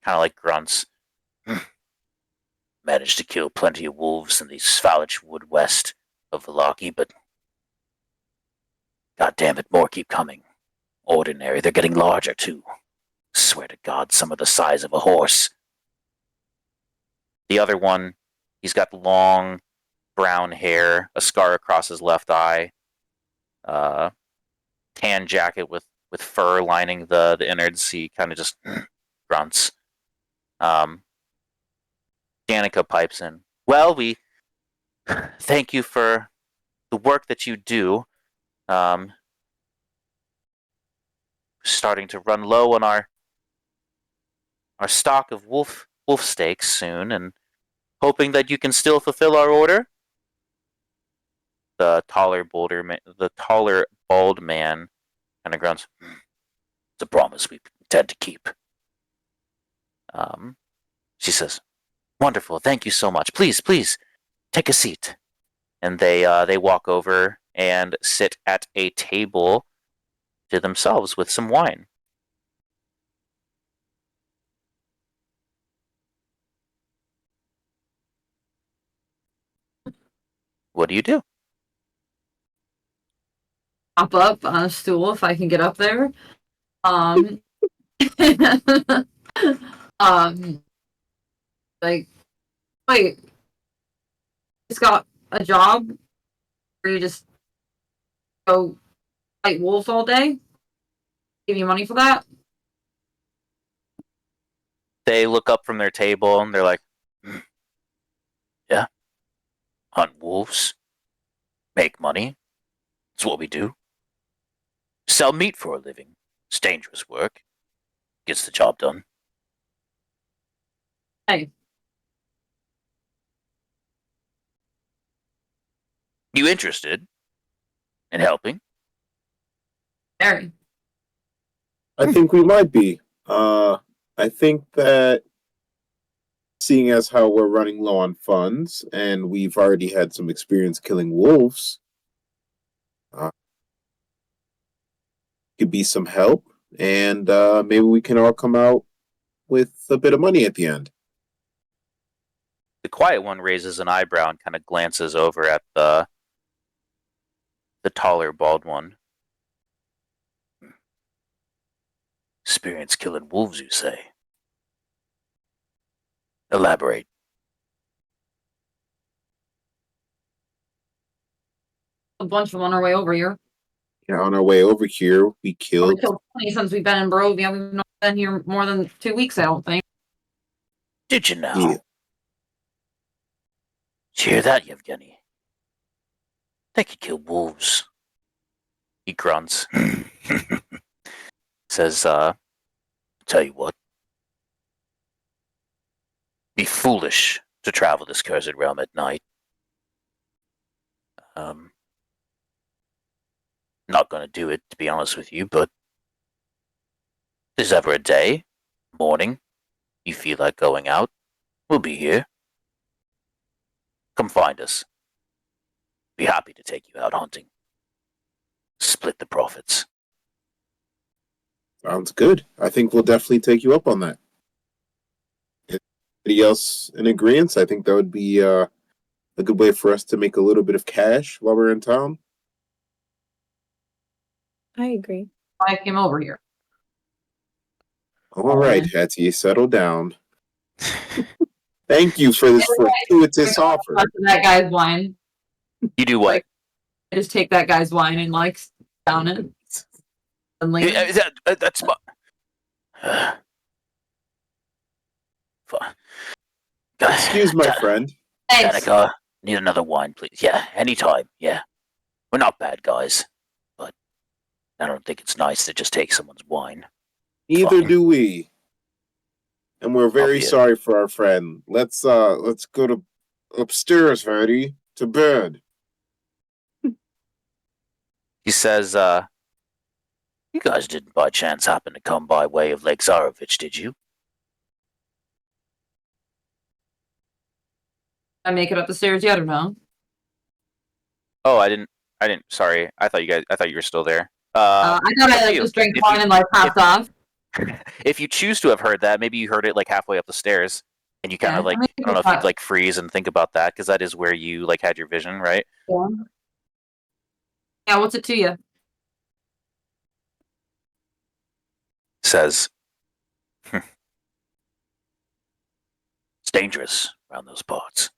of like grunts. Managed to kill plenty of wolves in the Svalich wood west of Velaki, but God damn it, more keep coming. Ordinary, they're getting larger too. Swear to God, some are the size of a horse. The other one, he's got long brown hair, a scar across his left eye, tan jacket with fur lining the innards. He kind of just grunts. Danica pipes in. Well, we thank you for the work that you do. Starting to run low on our stock of wolf steaks soon, and hoping that you can still fulfill our order. The taller, bald man kind of grunts. It's a promise we intend to keep. She says, "Wonderful, thank you so much. Please, take a seat." And they walk over and sit at a table to themselves with some wine. What do you do? Hop up on a stool if I can get up there. Um, like, wait, just got a job where you just go fight wolves all day? Give you money for that? They look up from their table and they're like, yeah, hunt wolves, make money. It's what we do. Sell meat for a living. It's dangerous work. Gets the job done. Hey, You interested in helping? Barry. I think we might be. I think that seeing as how we're running low on funds and we've already had some experience killing wolves, could be some help, and maybe we can all come out with a bit of money at the end. The quiet one raises an eyebrow and kind of glances over at the taller, bald one. Experience killing wolves, you say? Elaborate. A bunch of them on our way over here. You know, on our way over here, we We killed. killed 20 since we've been in Barovia. We've not been here more than 2 weeks, I don't think. Did you now? Yeah. Did you hear that, Yevgeny? They could kill wolves. He grunts. Says, tell you what. Be foolish to travel this cursed realm at night. Not gonna do it, to be honest with you, but if there's ever a day, morning, you feel like going out, we'll be here. Come find us. Be happy to take you out hunting. Split the profits. Sounds good. I think we'll definitely take you up on that. Anybody else in agreement? I think that would be a good way for us to make a little bit of cash while we're in town. I agree. I came over here. All right, Hattie, settle down. Thank you for this fortuitous offer. That guy's wine. You do what? I just take that guy's wine and like down it. And leave. That's my... Excuse my friend. Thanks. Danica, need another wine, please. Yeah, anytime. Yeah. We're not bad guys, but I don't think it's nice to just take someone's wine. Neither Fine. do we. And we're very Albeit. sorry for our friend. Let's go to upstairs, Hattie, to bed. He says, you guys didn't by chance happen to come by way of Lake Zarovich, did you? I make it up the stairs yet or no? Oh, I didn't. Sorry, I thought you were still there. I thought I like you. just drank If wine you- and like passed off. If you choose to have heard that, maybe you heard it like halfway up the stairs, and you kind Yeah, of like, I mean, I don't know if you'd like freeze and think about that, because that is where you like had your vision, right? Yeah, what's it to you? says, it's dangerous around those parts.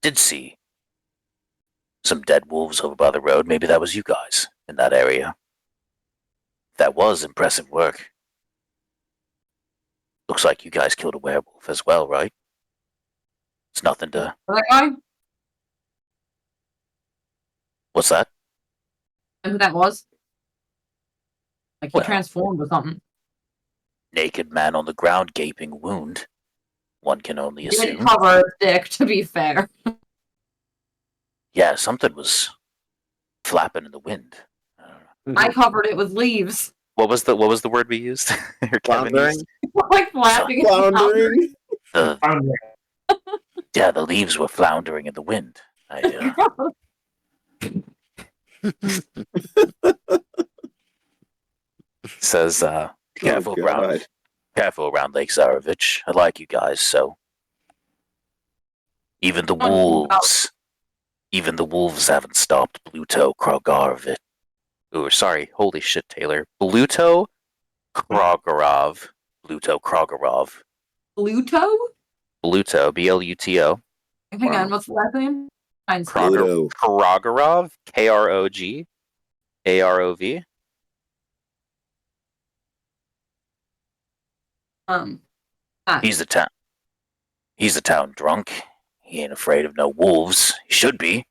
Did see some dead wolves over by the road. Maybe that was you guys in that area. That was impressive work. Looks like you guys killed a werewolf as well, right? It's nothing to... That guy? What's that? Know who that was? Like he Well. transformed or something. Naked man on the ground, gaping wound. One can only He didn't assume. cover his dick, to be fair. Yeah, something was flapping in the wind. I don't know. I covered it with leaves. What was the word we used? Or Kevin used? Floundering? Like flapping. Floundering. The, Foundry. yeah, the leaves were floundering in the wind. Says, careful God. around Lake Zarovich. I like you guys, so even the wolves haven't stopped Bluto Krogarov. Ooh, sorry, holy shit, Taylor. Bluto Krogarov. Bluto Krogarov. Pluto? Bluto, B-L-U-T-O. Hang Wow. on, what's the last name? Mine's Pluto. Krogarov. K-R-O-G-A-R-O-V. He's the town drunk. He ain't afraid of no wolves. He should be.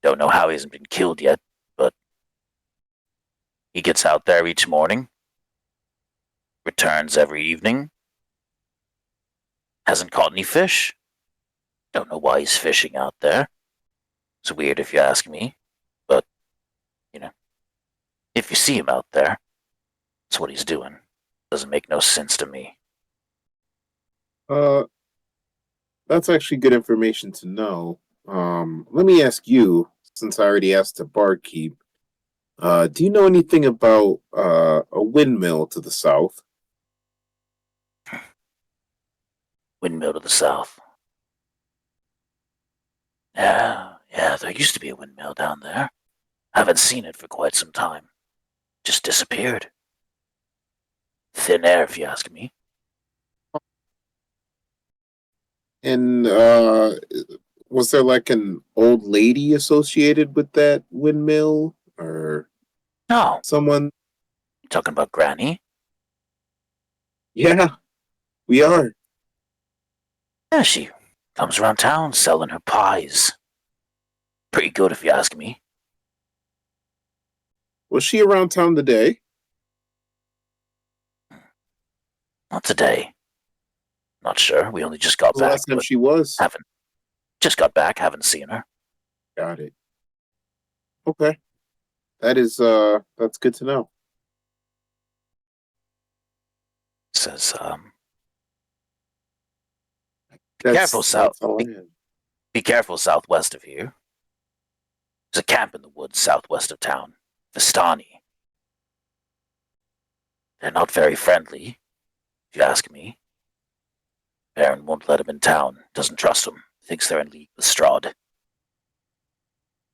Don't know how he hasn't been killed yet, but he gets out there each morning, returns every evening. Hasn't caught any fish. Don't know why he's fishing out there. It's weird if you ask me, but, if you see him out there, that's what he's doing. Doesn't make no sense to me. That's actually good information to know. Let me ask you, since I already asked the barkeep, do you know anything about a windmill to the south? Windmill to the south. Yeah, there used to be a windmill down there. Haven't seen it for quite some time. Just disappeared. Thin air, if you ask me. And was there like an old lady associated with that windmill, or No, someone? you talking about Granny? Yeah, we are. Yeah, she comes around town selling her pies. Pretty good, if you ask me. Was she around town today? Not today. Not sure. We only just got The back. last time But she was. haven't. Just got back. Haven't seen her. Got it. Okay. That's good to know. Says, That's, careful, South. that's all I had. Be careful southwest of here. There's a camp in the woods southwest of town. Vistani. They're not very friendly, if you ask me. Baron won't let him in town. Doesn't trust them. Thinks they're in league with Strahd.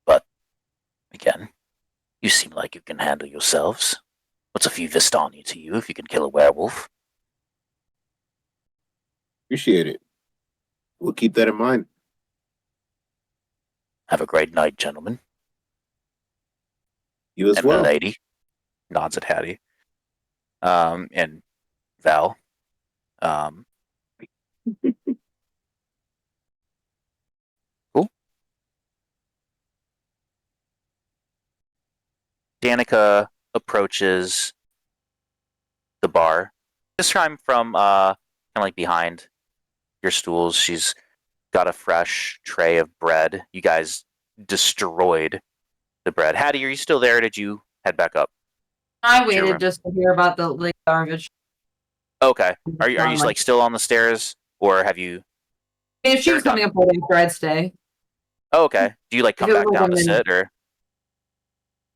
But, again, you seem like you can handle yourselves. What's a few Vistani to you if you can kill a werewolf? Appreciate it. We'll keep that in mind. Have a great night, gentlemen. You as And well. milady. Nods at Hattie. And Val. Cool. Danica approaches the bar. This time from kind of like behind your stools. She's got a fresh tray of bread. You guys destroyed the bread. Hattie, are you still there? Or did you head back up? I Sure. waited just to hear about the lake garbage. Okay. Are you like still on the stairs, or have you? If she was They're coming done. up with after, I'd stay. Oh, okay. Do you like come If it back was down a to minute. sit, or?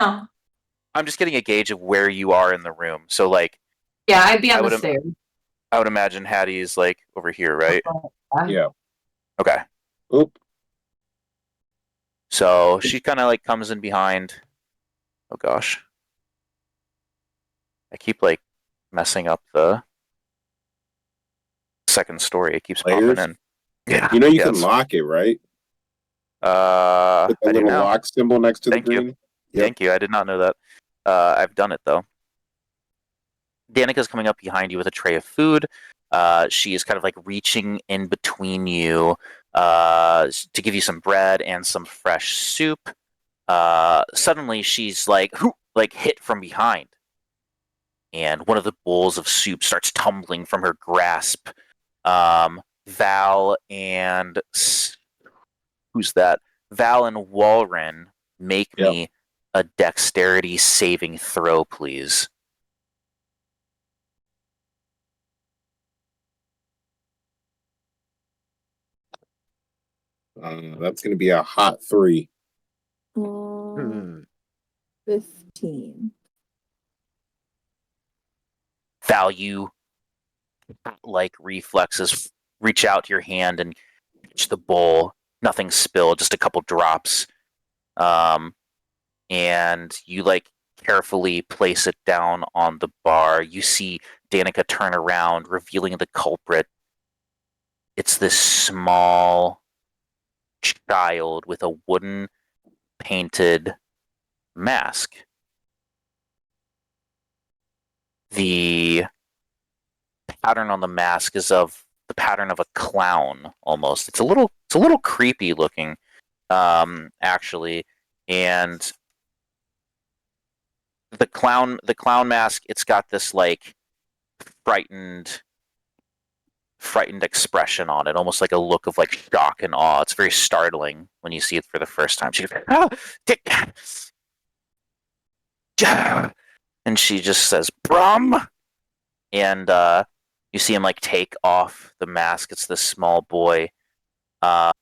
Oh. I'm just getting a gauge of where you are in the room. So like, Yeah, I'd be I on would the im- stairs. I would imagine Hattie's like over here, right? Yeah. Okay. Oop. So she kind of like comes in behind. Oh gosh. I keep like messing up the second story. It keeps Players? popping in. Yeah. You know you can it's- lock it, right? With the I do little now. lock symbol next to the Thank you. green. Yep. Thank you. I did not know that. I've done it though. Danica's coming up behind you with a tray of food. She is kind of like reaching in between you to give you some bread and some fresh soup. Suddenly, she's like hit from behind, and one of the bowls of soup starts tumbling from her grasp. Val and who's that? Val and Walren, make Yep. me a dexterity saving throw, please. That's going to be a hot 3. Hmm. 15. Value like reflexes reach out your hand and catch the bowl. Nothing spilled, just a couple drops. And you like carefully place it down on the bar. You see Danica turn around, revealing the culprit. It's this small child with a wooden painted mask. The pattern on the mask is of the pattern of a clown almost. It's a little creepy looking, actually. And the clown mask, it's got this like frightened expression on it, almost like a look of like shock and awe. It's very startling when you see it for the first time. She goes, "Ah, Dick," and she just says, "Brum," and you see him like take off the mask. It's this small boy.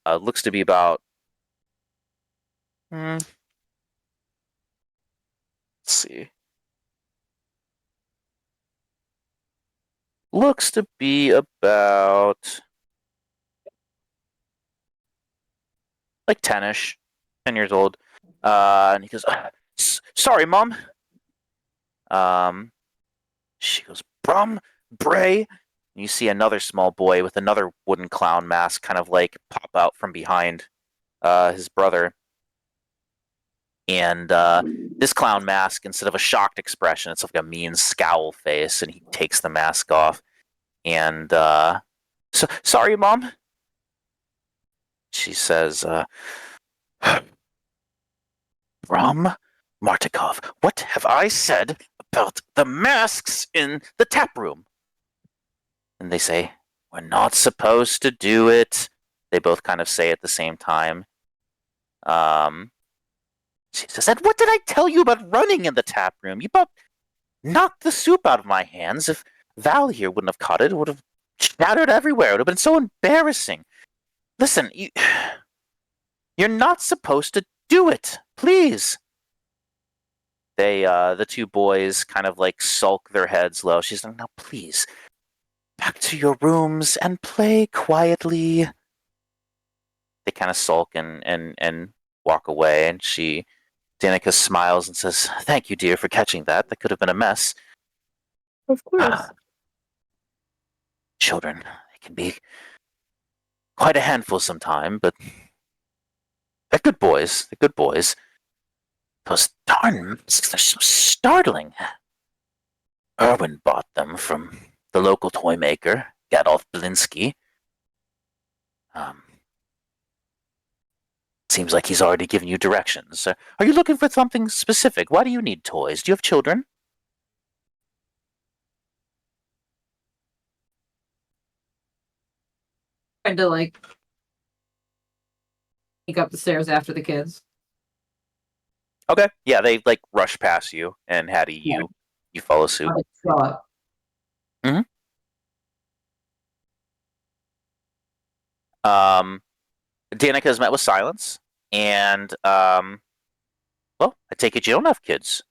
Looks to be about. Let's see. Looks to be about like 10-ish, 10 years old. And he goes, "Sorry, Mom." She goes, "Brum, Bray." And you see another small boy with another wooden clown mask kind of like pop out from behind his brother. And this clown mask, instead of a shocked expression, it's like a mean scowl face, and he takes the mask off. And sorry, Mom. She says, "Brum, Martikov, what have I said about the masks in the tap room?" And they say, "We're not supposed to do it." They both kind of say at the same time. She says, "And what did I tell you about running in the tap room? You about knocked the soup out of my hands. If Val here wouldn't have caught it, it would have shattered everywhere. It would have been so embarrassing. Listen, you're not supposed to do it. Please." The two boys kind of like sulk their heads low. She's like, "Now, please, back to your rooms and play quietly." They kind of sulk and walk away, and Danica smiles and says, "Thank you, dear, for catching that. That could have been a mess." Of course. Children, they can be quite a handful sometime, but they're good boys. They're good boys. Those darn masks, they're so startling. Erwin bought them from the local toy maker, Gadolf Blinsky. Seems like he's already given you directions. Are you looking for something specific? Why do you need toys? Do you have children? Trying to like sneak up the stairs after the kids. Okay. Yeah, they like rush past you, and Hattie, Yeah. you follow suit. Like, throw up. Danica is met with silence, and well, I take it you don't have kids,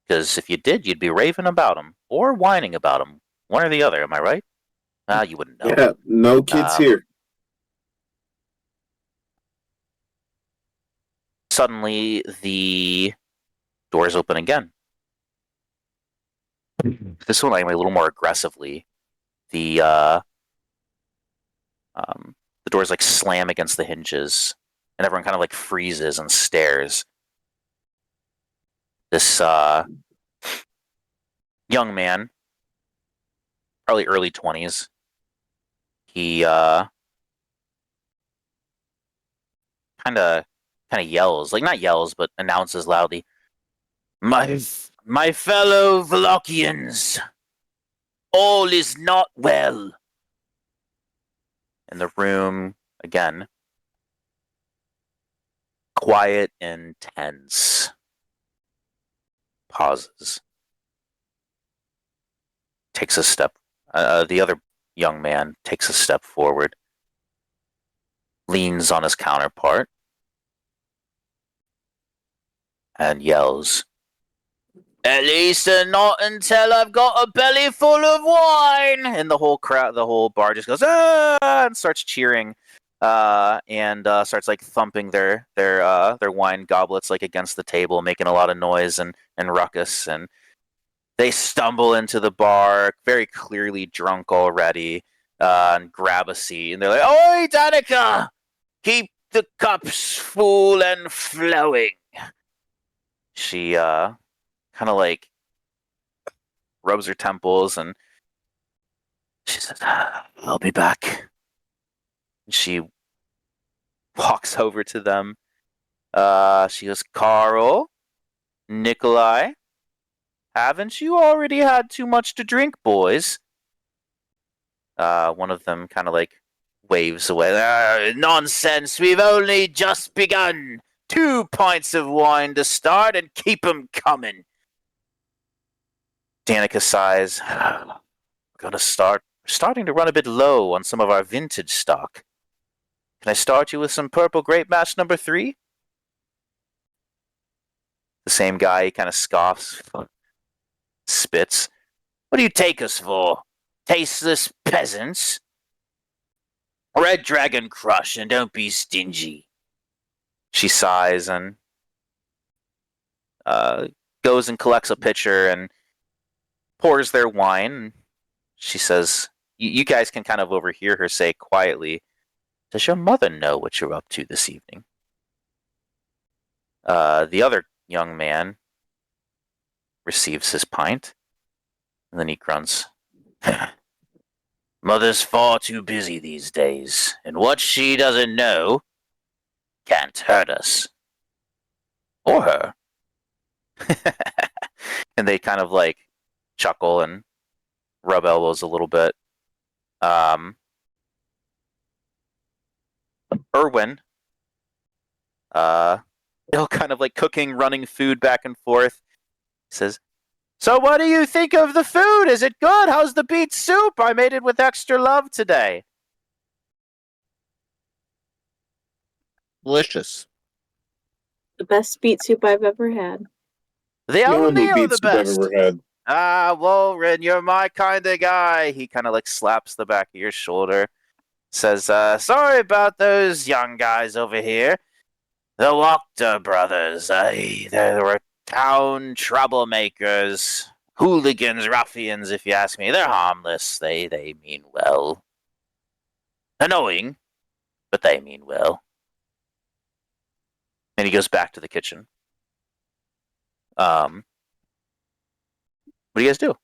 because if you did, you'd be raving about them or whining about them, one or the other. Am I right? You wouldn't know. Yeah, no kids Um, here. Suddenly, the doors open again, This one, like a little more aggressively. The the doors like slam against the hinges, and everyone kind of like freezes and stares. This young man, probably early 20s, he kind of yells, like not yells, but announces loudly, my fellow Velokians, all is not well. In the room, again, quiet and tense. Pauses. Takes a step. The other young man takes a step forward, leans on his counterpart, and yells, "At least not until I've got a belly full of wine!" And the whole crowd, the whole bar just goes, "Ah!" and starts cheering, and starts like thumping their wine goblets like against the table, making a lot of noise and ruckus. And they stumble into the bar, very clearly drunk already, and grab a seat. And they're like, "Oi, Danica! Keep the cups full and flowing." She kind of like rubs her temples and she says, "I'll be back." She walks over to them. She goes, "Carl, Nikolai, haven't you already had too much to drink, boys?" One of them kind of like waves away. "Nonsense, we've only just begun. 2 pints of wine to start and keep 'em coming." Danica sighs. We're starting to run a bit low on some of our vintage stock. Can I start you with some purple grape mash number 3? The same guy kind of scoffs, spits. "What do you take us for? Tasteless peasants? Red Dragon Crush, and don't be stingy." She sighs and goes and collects a pitcher and pours their wine. She says, you guys can kind of overhear her say quietly, "Does your mother know what you're up to this evening?" The other young man receives his pint, and then he grunts, "Mother's far too busy these days, and what she doesn't know can't hurt us. Or her." And they kind of like chuckle and rub elbows a little bit. Erwin, still kind of like cooking, running food back and forth, says, "So what do you think of the food? Is it good? How's the beet soup? I made it with extra love today." Delicious. The best beet soup I've ever had. "The The only only or beat the soup I've best?" ever had. Walren, you're my kind of guy. He kind of like slaps the back of your shoulder. Says, "Sorry about those young guys over here. The Wachter brothers. They were town troublemakers. Hooligans, ruffians, if you ask me. They're harmless. They mean well. Annoying, but they mean well." And he goes back to the kitchen. What do you guys do?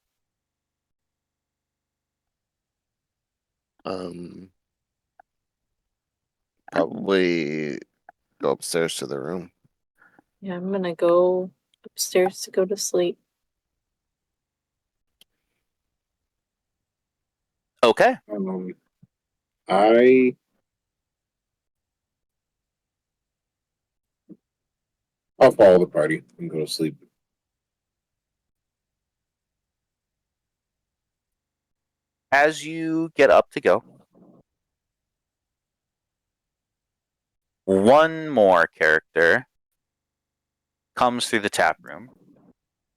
Probably go upstairs to the room. Yeah, I'm gonna go upstairs to go to sleep. Okay. I I'll follow the party and go to sleep. As you get up to go, one more character comes through the tap room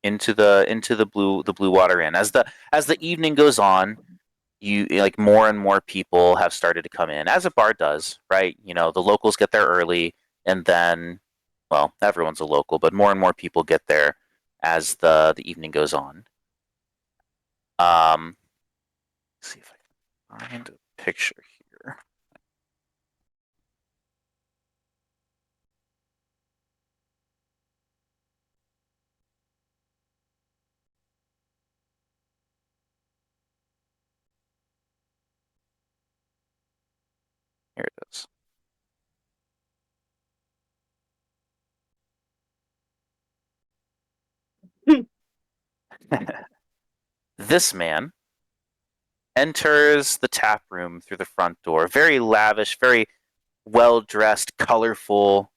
into the blue water inn. As the evening goes on, you like more and more people have started to come in, as a bar does, right? You know, the locals get there early, and then, well, everyone's a local, but more and more people get there as the evening goes on. Let's see if I can find a picture here. Here it is. This man enters the tap room through the front door. Very lavish, very well dressed, colorful.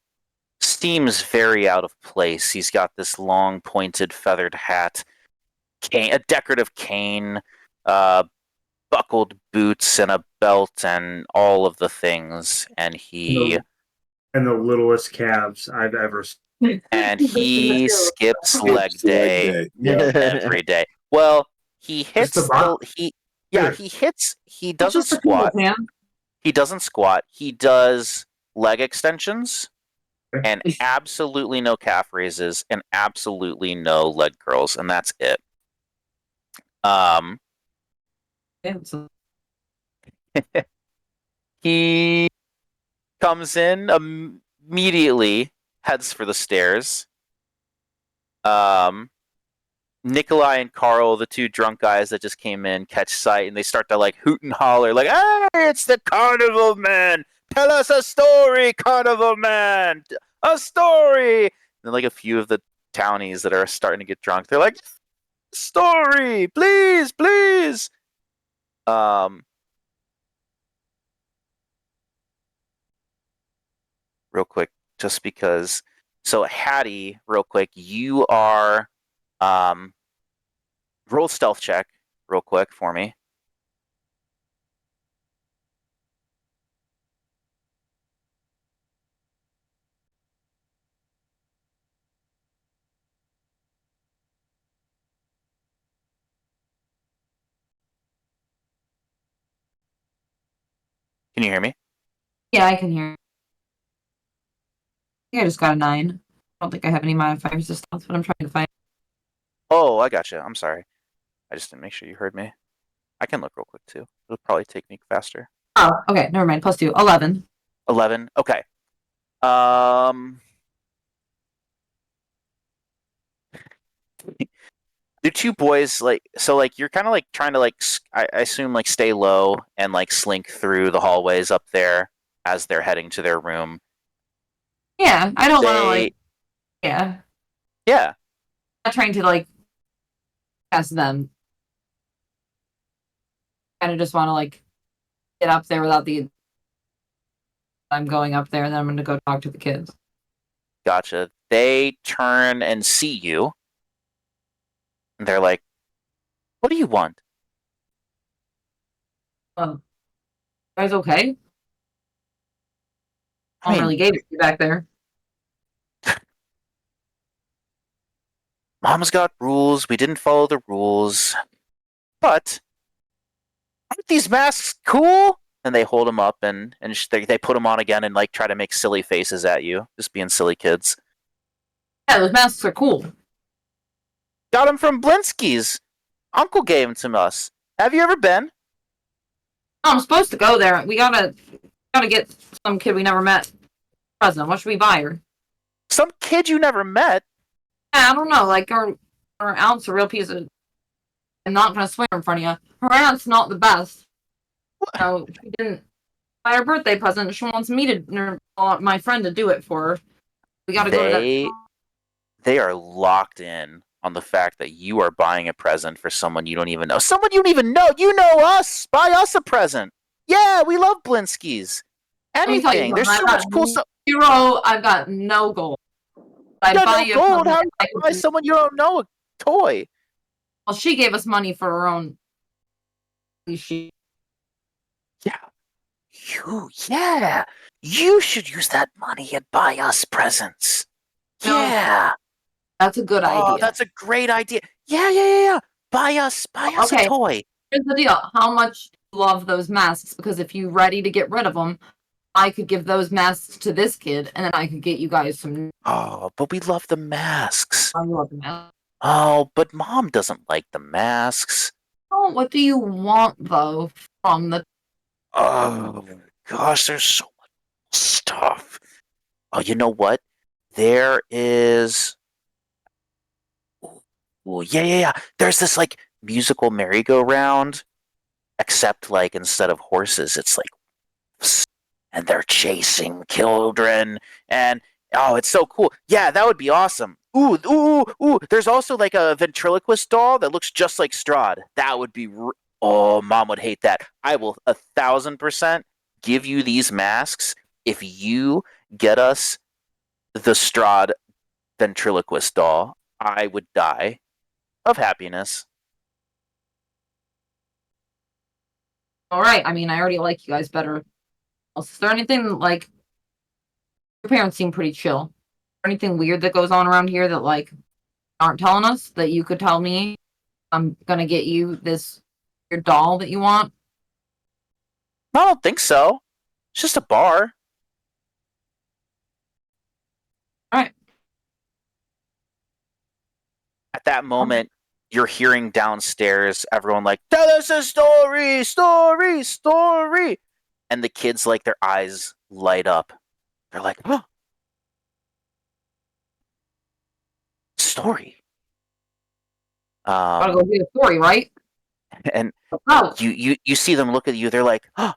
Seems very out of place. He's got this long, pointed, feathered hat, a decorative cane, buckled boots, and a belt, and all of the things. And he And the littlest calves I've ever seen. skips leg Skips leg day day. Yeah. every day. Well, he hits the bot- he Sure. he It's doesn't just a squat. cool, man. He doesn't squat. He does leg extensions Okay. and absolutely no calf raises and absolutely no leg curls, and that's it. Yeah, so He comes in immediately, heads for the stairs. Nikolai and Carl, the two drunk guys that just came in, catch sight and they start to like hoot and holler, like, "Hey, it's the Carnival Man! Tell us a story, Carnival Man! A story!" And then like a few of the townies that are starting to get drunk, they're like, "Story, please, please!" Real quick, just because. So Hattie, real quick, you are roll stealth check real quick for me. Can you hear me? yeah, I can hear. I think I just got a 9. I don't think I have any modifiers to stealth, but I'm trying to find. Oh, I gotcha. I'm sorry. I just didn't make sure you heard me. I can look real quick too. It'll probably take me faster. Oh, okay, never mind. +2, 11. 11. Okay. The two boys like you're kind of like trying to like I assume like stay low and like slink through the hallways up there as they're heading to their room. Yeah, I don't want to like. Yeah, Yeah. I'm not trying to like test them. Kind of just want to like get up there without the. I'm going up there, and then I'm going to go talk to the kids. Gotcha. They turn and see you. And they're like, "What do you want?" Guys, okay? I I mean, really gave it to you back there. Mom's got rules. We didn't follow the rules. But aren't these masks cool? And they hold them up and they put them on again and like try to make silly faces at you, just being silly kids. Yeah, those masks are cool. Got them from Blinsky's. Uncle gave them to us. Have you ever been? Oh, I'm supposed to go there. We gotta get some kid we never met. Present. What should we buy her? Some kid you never met? Yeah, I don't know. Like her aunt's a real piece of. I'm not gonna swear in front of you. Her aunt's not the best. So she didn't buy her birthday present. She wants me to, my friend, to do it for her. We gotta go to that. They are locked in on the fact that you are buying a present for someone you don't even know. Someone you don't even know. You know us. Buy us a present. Yeah, we love Blinsky's. Anything. There's so much cool stuff. I've got no gold. You got no gold. How do you buy someone you don't know a toy? Well, she gave us money for her own. Yeah. You should use that money and buy us presents. No. Yeah. That's a good idea. That's a great idea. Yeah. Buy us Okay. a toy. Here's the deal. How much do you love those masks? Because if you're ready to get rid of them, I could give those masks to this kid, and then I could get you guys some. Oh, but we love the masks. I love the masks. Oh, but Mom doesn't like the masks. Oh, what do you want though from the? Oh gosh, there's so much stuff. Oh, you know what? There is. Oh, yeah. There's this like musical merry-go-round, except like instead of horses, it's like and they're chasing children and oh, it's so cool. Yeah, that would be awesome. Ooh. There's also like a ventriloquist doll that looks just like Strahd. That would be oh, mom would hate that. I will 1,000% give you these masks if you get us the Strahd ventriloquist doll. I would die of happiness. All right. I mean, I already like you guys better. Is there anything like your parents seem pretty chill? Anything weird that goes on around here that like aren't telling us that you could tell me? I'm gonna get you this your doll that you want. I don't think so. It's just a bar. All right. At that moment, you're hearing downstairs everyone like, tell us a story. And the kids, like, their eyes light up. They're like, oh, story. Gotta go hear the story, right? And Oh, you see them look at you. They're like, oh,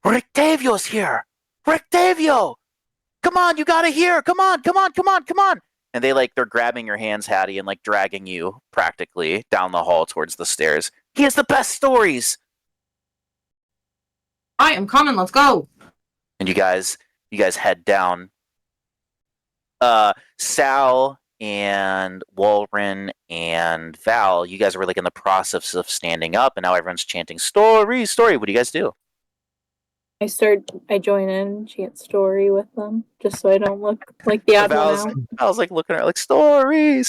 Rictavio's here. Rictavio, come on, you gotta hear. Come on. And they're grabbing your hands, Hattie, and like dragging you practically down the hall towards the stairs. He has the best stories. all right, I'm coming. Let's go. And you guys head down. Sal and Walren and Val, you guys were like in the process of standing up, and now everyone's chanting story. What do you guys do? I join in, chant story with them, just so I don't look like the odd one out. I was like looking at her like story.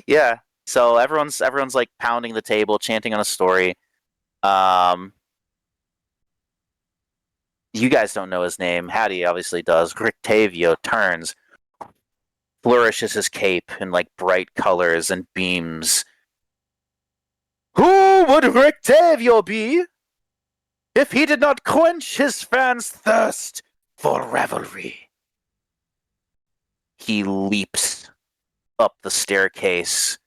Yeah. So everyone's like pounding the table, chanting on a story. You guys don't know his name. Hattie obviously does. Rictavio turns, flourishes his cape in like bright colors and beams. Who would Rictavio be if he did not quench his fans' thirst for revelry? He leaps up the staircase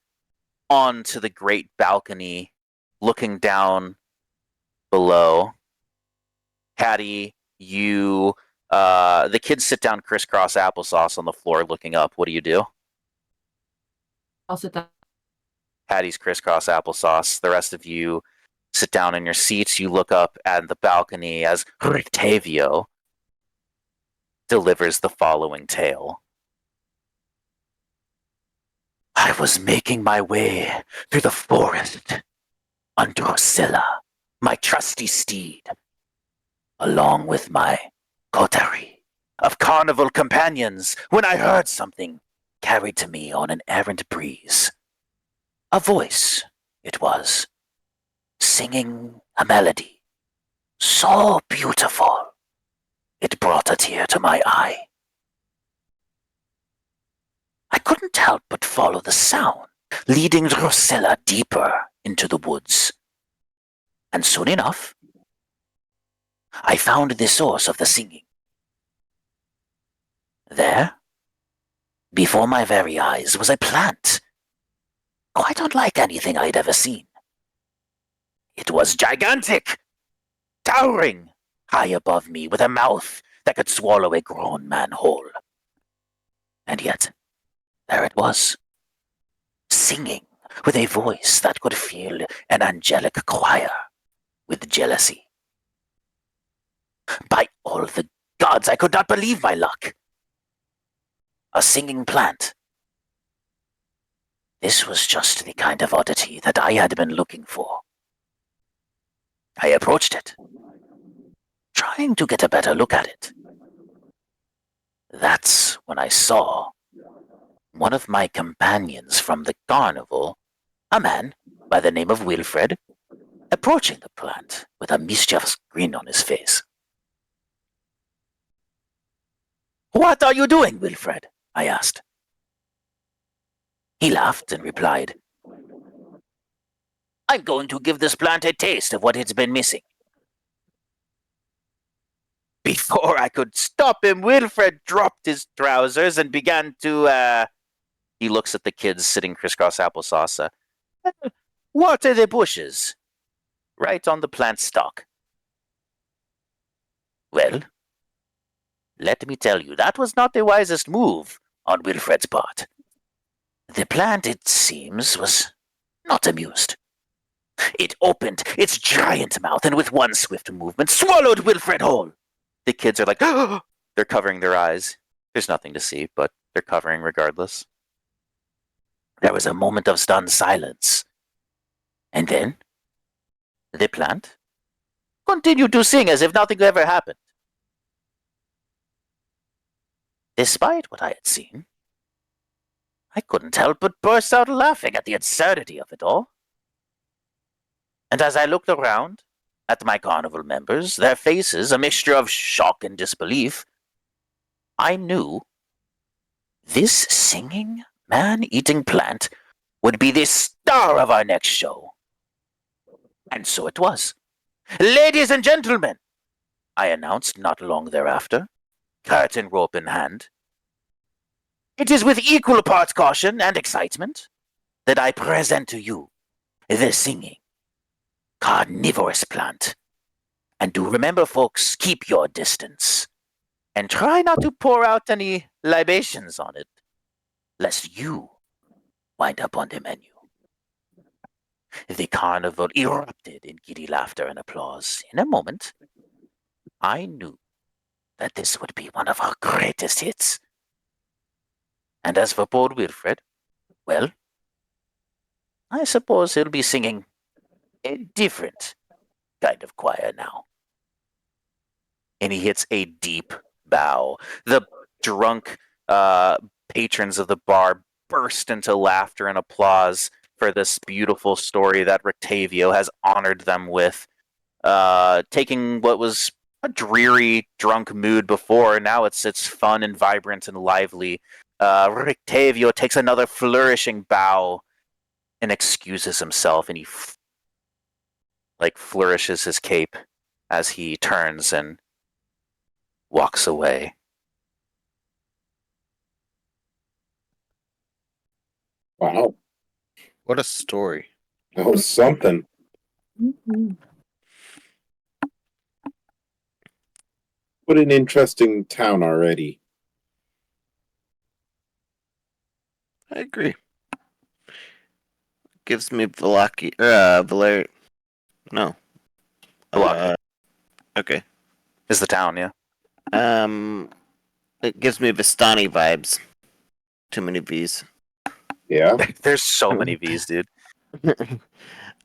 onto the great balcony, looking down below. Hattie, you, the kids sit down crisscross applesauce on the floor looking up. What do you do? I'll sit down. Hattie's crisscross applesauce. The rest of you sit down in your seats. You look up at the balcony as Rictavio delivers the following tale. I was making my way through the forest on Drusilla, my trusty steed, along with my coterie of carnival companions, when I heard something carried to me on an errant breeze. A voice, it was, singing a melody so beautiful it brought a tear to my eye. I couldn't help but follow the sound, leading Drusilla deeper into the woods. And soon enough, I found the source of the singing. There, before my very eyes, was a plant, quite unlike anything I'd ever seen. It was gigantic, towering high above me, with a mouth that could swallow a grown man whole. And yet, there it was, singing with a voice that could fill an angelic choir with jealousy. By all the gods, I could not believe my luck. A singing plant. This was just the kind of oddity that I had been looking for. I approached it, trying to get a better look at it. That's when I saw one of my companions from the carnival, a man by the name of Wilfred, approaching the plant with a mischievous grin on his face. What are you doing, Wilfred? I asked. He laughed and replied, I'm going to give this plant a taste of what it's been missing. Before I could stop him, Wilfred dropped his trousers and began to, He looks at the kids sitting crisscross applesauce. Water the bushes. Right on the plant stalk. Well, let me tell you, that was not the wisest move on Wilfred's part. The plant, it seems, was not amused. It opened its giant mouth and with one swift movement swallowed Wilfred whole. The kids are like, oh! They're covering their eyes. There's nothing to see, but they're covering regardless. There was a moment of stunned silence. And then, the plant continued to sing as if nothing ever happened. Despite what I had seen, I couldn't help but burst out laughing at the absurdity of it all. And as I looked around at my carnival members, their faces a mixture of shock and disbelief, I knew this singing, man-eating plant would be the star of our next show. And so it was. Ladies and gentlemen, I announced not long thereafter, curtain rope in hand, it is with equal parts caution and excitement that I present to you the singing, carnivorous plant. And do remember, folks, keep your distance. And try not to pour out any libations on it, lest you wind up on the menu. The carnival erupted in giddy laughter and applause. In a moment, I knew that this would be one of our greatest hits. And as for poor Wilfred, well, I suppose he'll be singing a different kind of choir now. And he hits a deep bow. The drunk patrons of the bar burst into laughter and applause for this beautiful story that Rictavio has honored them with. Taking what was a dreary, drunk mood before, now it's fun and vibrant and lively. Rictavio takes another flourishing bow and excuses himself, and he flourishes his cape as he turns and walks away. Wow, What a story. that was something. What an interesting town already. I agree. Gives me Valer. No. Valaki Okay. is the town, yeah. It gives me Vistani vibes. Too many V's. Yeah. There's so many V's, dude.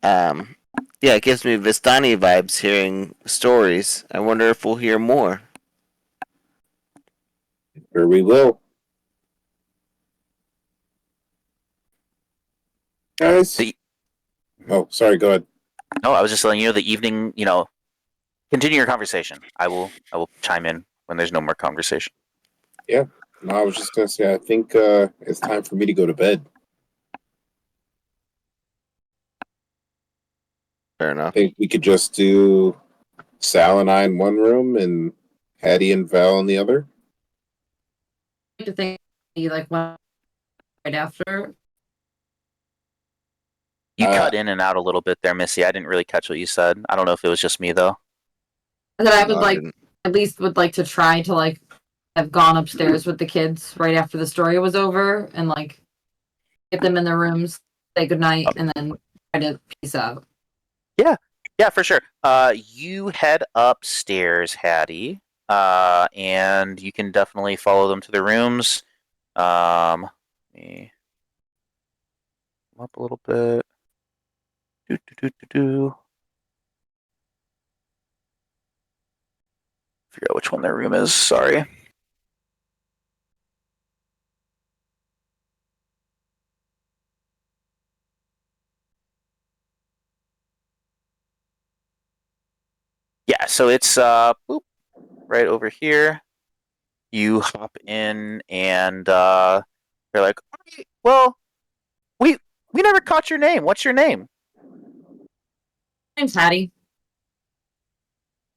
Yeah, it gives me Vistani vibes hearing stories. I wonder if we'll hear more. Or we will. Guys. Oh, sorry, go ahead. No, I was just letting you know the evening, continue your conversation. I will chime in when there's no more conversation. No, I was just gonna say I think it's time for me to go to bed. Fair I enough. think we could just do Sal and I in one room and Hattie and Val in the other. I like to think he went right after. You Uh, cut in and out a little bit there, Missy. I didn't really catch what you said. I don't know if it was just me though. And then I would No, I didn't. at least would like to try to have gone upstairs with the kids right after the story was over and get them in their rooms, say goodnight, and then try to peace out. Yeah, for sure. You head upstairs, Hattie, and you can definitely follow them to their rooms. Let me come up a little bit. Figure out which one their room is. Sorry. Yeah, so it's right over here. You hop in and they're like, "Okay, well, we never caught your name. What's your name?" name's Hattie.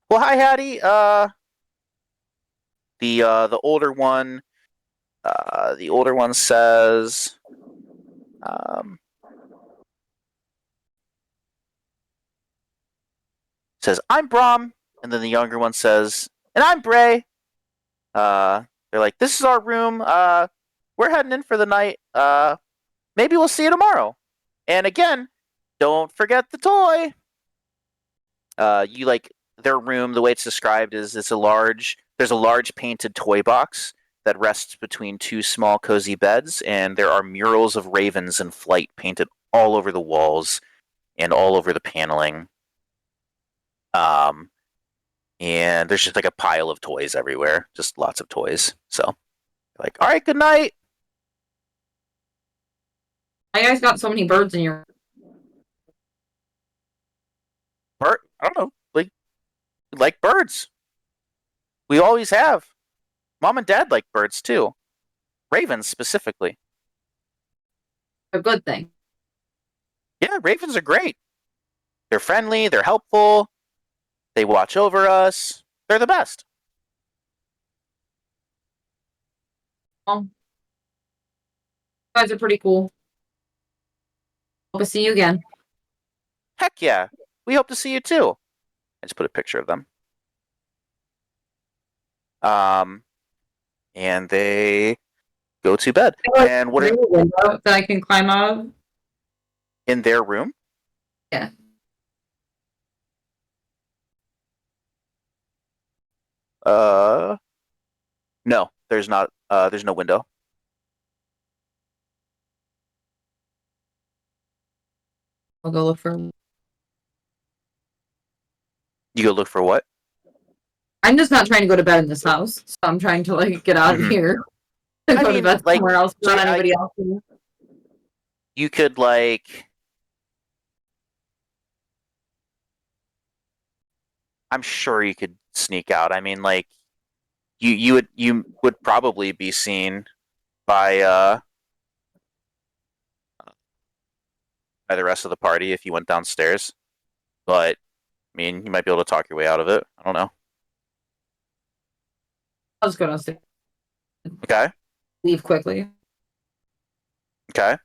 Well, hi, Hattie. The older one. The older one says, "I'm Brom," and then the younger one says, "And I'm Bray." They're like, "This is our room. We're heading in for the night. Maybe we'll see you tomorrow. And again, don't forget the toy." You like their room. The way it's described is there's a large painted toy box that rests between two small cozy beds, and there are murals of ravens in flight painted all over the walls and all over the paneling. And there's just like a pile of toys everywhere, just lots of toys. So, like, all right, good night. Why you guys got so many birds in your? I don't know, like birds. We always have. Mom and Dad like birds too. Ravens specifically. A good thing. Yeah, ravens are great. They're friendly. They're helpful. They watch over us. They're the best. You guys are pretty cool. Hope to see you again. Heck yeah. We hope to see you too. I just put a picture of them. And they go to bed. And what Is are there a window that I can climb out of? in their room? Yeah. No, there's not. There's no window. I'll go look for. You go look for what? I'm just not trying to go to bed in this house, so I'm trying to like get out of Mhm. here and I go mean, to bed like, somewhere else without Jay, anybody else. You could like. I'm sure you could sneak out. I mean, like, you would probably be seen by by the rest of the party if you went downstairs. But I mean, you might be able to talk your way out of it. I don't know. I'll just go downstairs. Okay. Leave quickly. Okay.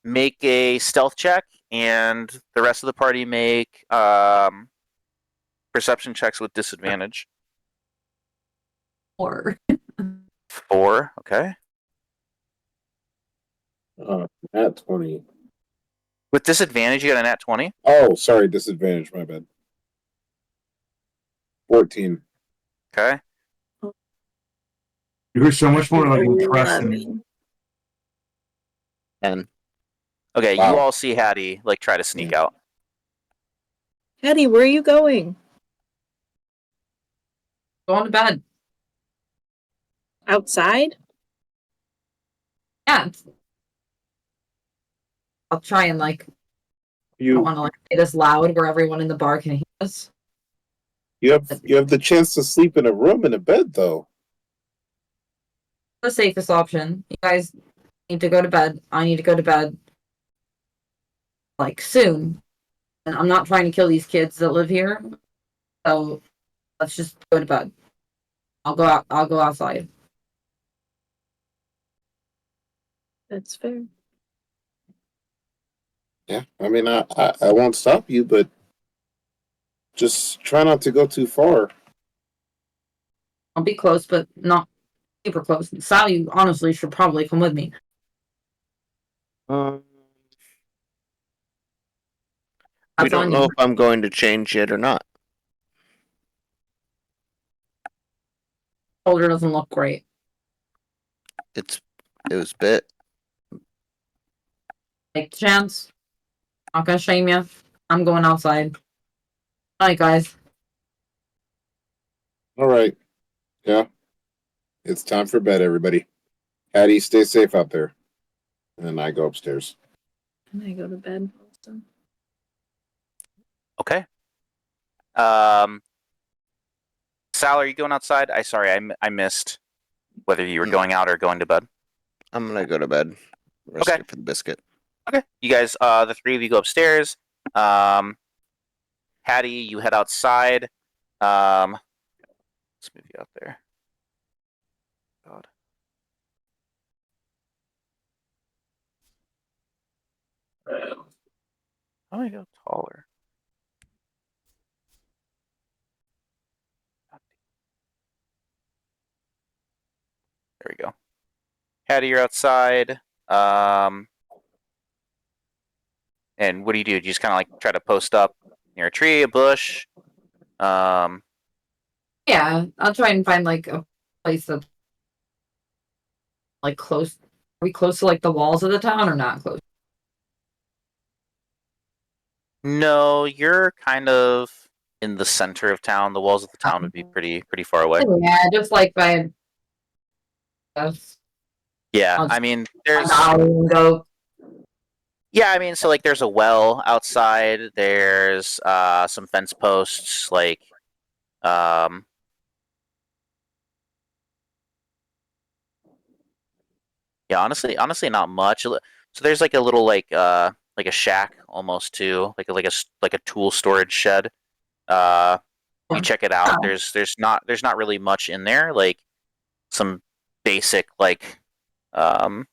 Make a stealth check, and the rest of the party make perception checks with disadvantage. Or 4. Okay. At 20. With disadvantage, you got a nat 20. Oh, sorry, disadvantage. My bad. 14. Okay. You're so much more like impressive. 11. And Okay. Wow. You all see Hattie like try to sneak out. Hattie, where are you going? go on to bed. Outside? Yeah. I'll try and like. I don't You want to like say this loud where everyone in the bar can hear us. you have the chance to sleep in a room in a bed though. The safest option. You guys need to go to bed. I need to go to bed. Like soon. And I'm not trying to kill these kids that live here. So let's just go to bed. I'll go out. I'll go outside. That's fair. Yeah, I mean, I won't stop you, but just try not to go too far. I'll be close, but not super close. Sally, honestly, should probably come with me. we That's don't on know you. if I'm going to change it or not. Shoulder doesn't look great. It was bit. Take the chance. Not gonna shame you. I'm going outside. Night, guys. All right. Yeah. It's time for bed, everybody. Hattie, stay safe out there. And then I go upstairs. And I go to bed also. Okay. Sal, are you going outside? I missed whether you were going out or going to bed. I'm gonna go to bed. Rest Okay. it for the biscuit. Okay, you guys, the three of you go upstairs. Hattie, you head outside. Let's move you out there. God. How do I go taller? There we go. Hattie, you're outside. And what do? You just kind of like try to post up near a tree, a bush. Yeah, I'll try and find like a place that's like close. Are we close to like the walls of the town or not close? No, you're kind of in the center of town. The walls of the town would be pretty far away. Yeah, just like by. Yes. Yeah, I'll I just mean, there's. go. Yeah, I mean, so like there's a well outside. There's some fence posts, like yeah, honestly, not much. So there's like a little like a shack almost too, like a tool storage shed. You check it out. Oh. There's not really much in there. Like some basic like um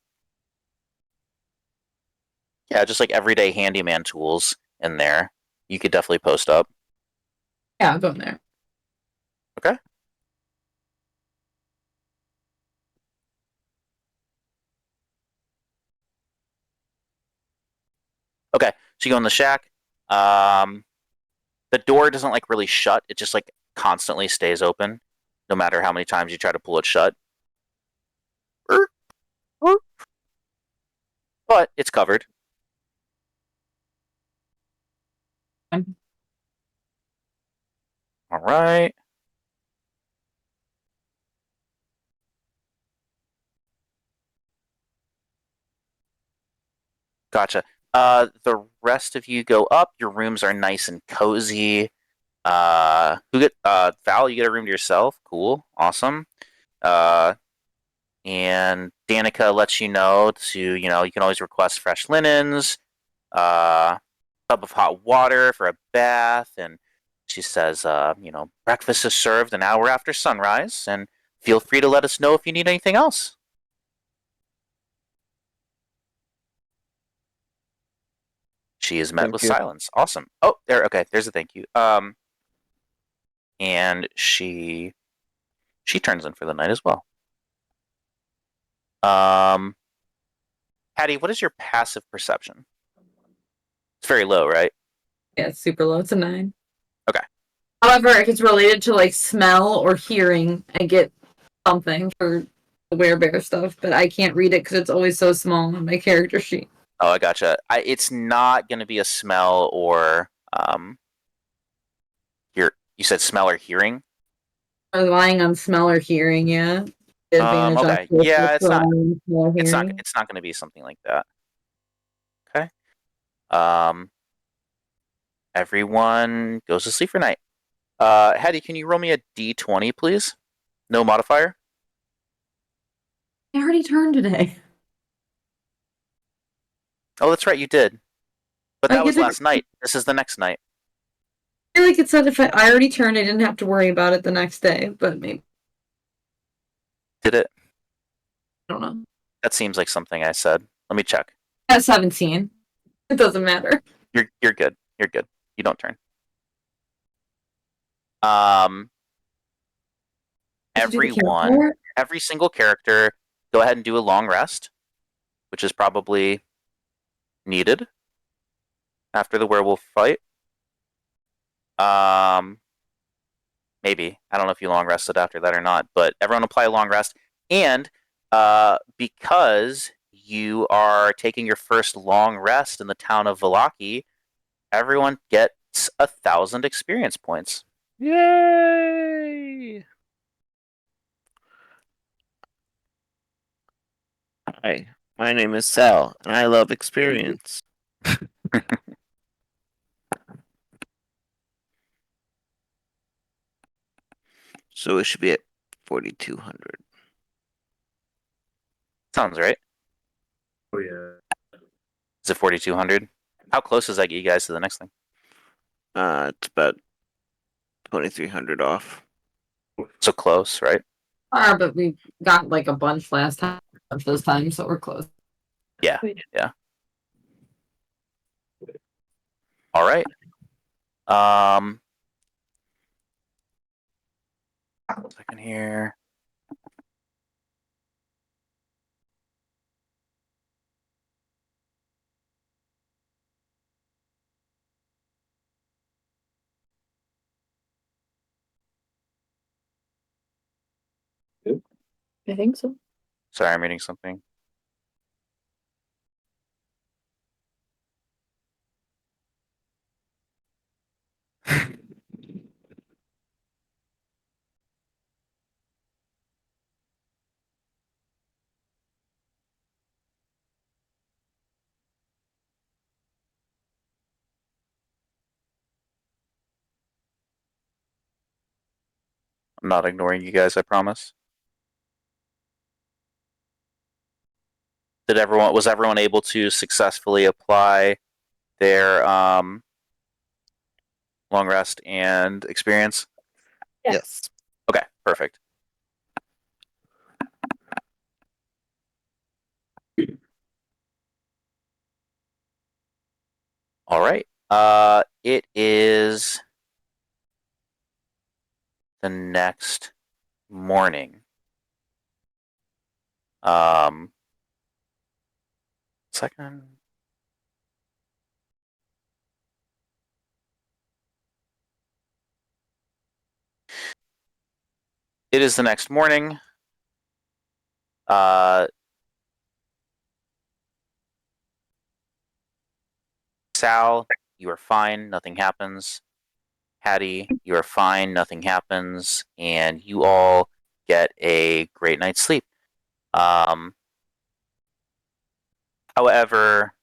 yeah, just like everyday handyman tools in there. You could definitely post up. Yeah, I'll go in there. Okay. Okay. So you go in the shack. The door doesn't like really shut. It just like constantly stays open, no matter how many times you try to pull it shut. But it's covered. All right. Gotcha. The rest of you go up. Your rooms are nice and cozy. Val, you get a room to yourself. Cool. Awesome. Uh, and Danica lets you know you can always request fresh linens, tub of hot water for a bath, and she says, breakfast is served an hour after sunrise, and feel free to let us know if you need anything else. She is met Thank with you. silence. Awesome. Oh, there. Okay, there's a thank you. And she turns in for the night as well. Hattie, what is your passive perception? It's very low, right? Yeah, it's super low. It's a 9. Okay. However, if it's related to like smell or hearing, I get something for the werebear stuff, but I can't read it because it's always so small on my character sheet. Oh, I gotcha. It's not going to be a smell or you said smell or hearing. Relying on smell or hearing, yeah. The advantage on Okay. Yeah, it's not. relying on smell or It's not. hearing. It's not going to be something like that. Okay. Everyone goes to sleep for night. Hattie, can you roll me a d20, please? No modifier. I already turned today. Oh, that's right, you did. But I that was get to- last night. This is the next night. I feel like it said if I already turned, I didn't have to worry about it the next day, but maybe Did it? I don't know. That seems like something I said. Let me check. At 17, it doesn't matter. You're good. You're good. You don't turn. Everyone, every single character, go ahead and do a long rest, which is probably needed after the werewolf fight. Maybe. I don't know if you long rested after that or not, but everyone apply a long rest. And because you are taking your first long rest in the town of Valaki, everyone gets 1,000 experience points. Yay! Hi, my name is Sal, and I love experience. So it should be at 4,200. Sounds right. Oh yeah. Is it 4,200? How close does that get you guys to the next thing? It's about 2,300 off. So close, right? But we got like a bunch last time, this time, so we're close. Yeah. Wait. Yeah. All right. Second here. I think so. Sorry, I'm reading something. I'm not ignoring you guys, I promise. Was everyone able to successfully apply their long rest and experience? Yeah. Yes. Okay, perfect. All right. It is the next morning. Second. It is the next morning. Sal, you are fine. Nothing happens. Hattie, you are fine. Nothing happens. And you all get a great night's sleep. However,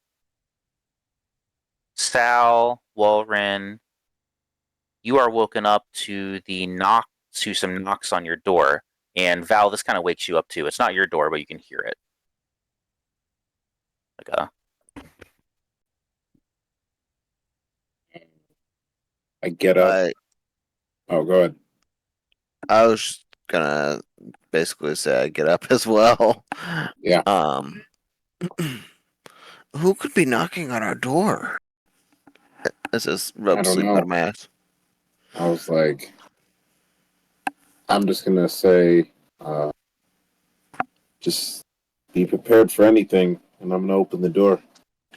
Sal, Walren, you are woken up to some knocks on your door. And Val, this kind of wakes you up too. It's not your door, but you can hear it. Like I get up. I Oh, go ahead. I was gonna basically say I get up as well. Yeah. Who could be knocking on our door? As this rub I don't sleep know. out of my ass. I was like, I'm just gonna say, just be prepared for anything, and I'm gonna open the door.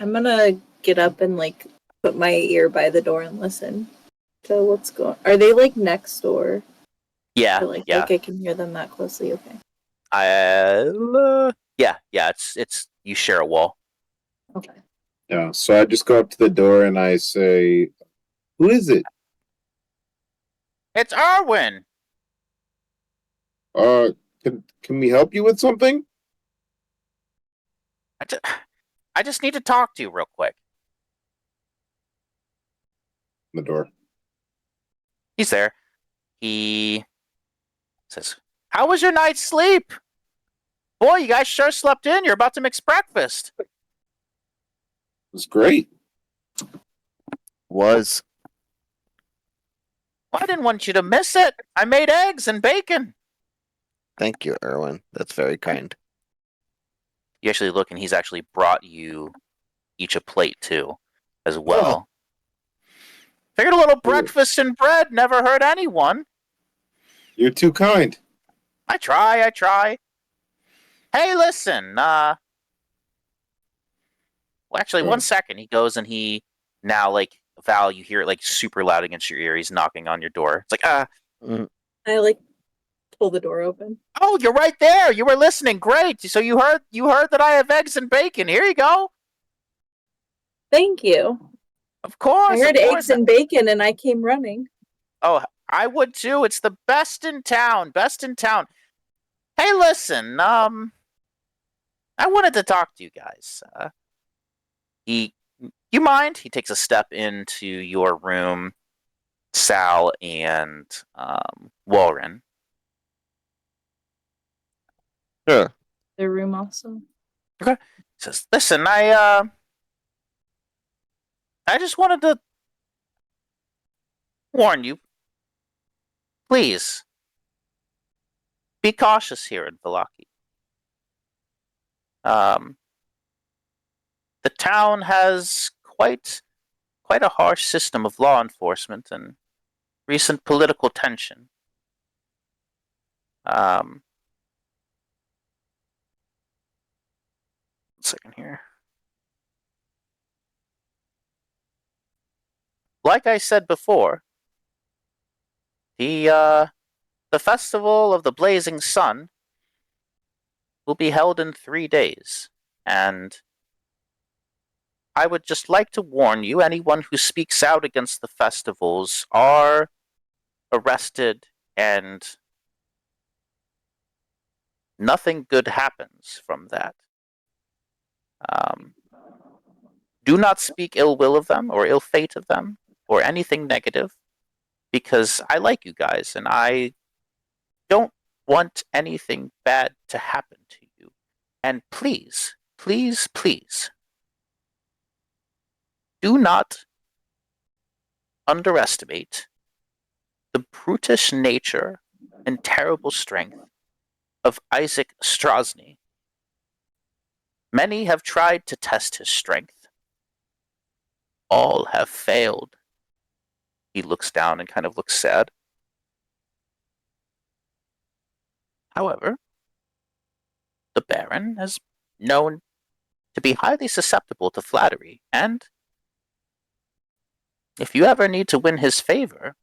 I'm gonna get up and like put my ear by the door and listen to what's going. Are they like next door? yeah, Or, like yeah. I can hear them that closely. Okay. Yeah. It's you share a wall. Okay. Yeah. So I just go up to the door and I say, "Who is it? It's Arwen. Uh, can we help you with something?" I just need to talk to you real quick. The door. He's there. He says, "How was your night's sleep? Boy, you guys sure slept in. You're about to mix breakfast." It was great. Was Well, I didn't want you to miss it. I made eggs and bacon. Thank you, Erwin. That's very kind. You actually look, and he's actually brought you each a plate too, as well. Figured a little breakfast and bread never hurt anyone. You're too kind. I try. Hey, listen, well, actually, Go one ahead. second. He goes and he now, like, Val, you hear it, like, super loud against your ear. He's knocking on your door. It's like, I like pull the door open. oh, you're right there. You were listening. Great. So you heard that I have eggs and bacon. Here you go. Thank you. Of course. I heard of course. eggs and bacon and I came running. Oh, I would too. It's the best in town. Best in town. Hey, listen. I wanted to talk to you guys. You mind? He takes a step into your room, Sal and Walren. Sure. Their room also. He says, "Listen, I I just wanted to warn you. Please, be cautious here in Vallaki. The town has quite a harsh system of law enforcement and recent political tension. One second here. Like I said before, the festival of the Blazing Sun will be held in 3 days, and I would just like to warn you, anyone who speaks out against the festivals are arrested, and nothing good happens from that. Do not speak ill will of them or ill fate of them or anything negative, because I like you guys and I don't want anything bad to happen to you. And please, please, please, do not underestimate the brutish nature and terrible strength of Isaac Strasny. Many have tried to test his strength. All have failed. He looks down and kind of looks sad. However, the Baron has known to be highly susceptible to flattery, and if you ever need to win his favor,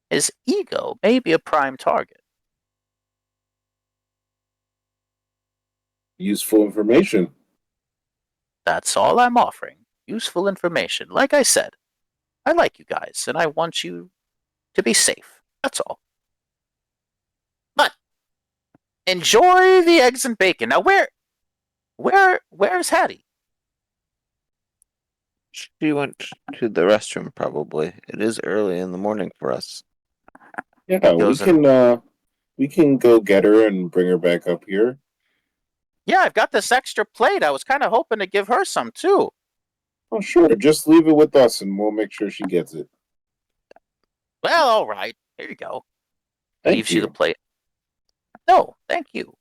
his ego may be a prime target. Useful information. That's all I'm offering. Useful information. Like I said, I like you guys, and I want you to be safe. That's all. But enjoy the eggs and bacon. Now, where's Hattie? She went to the restroom, probably. It is early in the morning for us. Yeah, we can go get her and bring her back up here. Yeah, I've got this extra plate. I was kind of hoping to give her some too. Oh, sure. Just leave it with us, and we'll make sure she gets it. Well, all right. Here you go. Thank Leaves you the plate. No, thank you.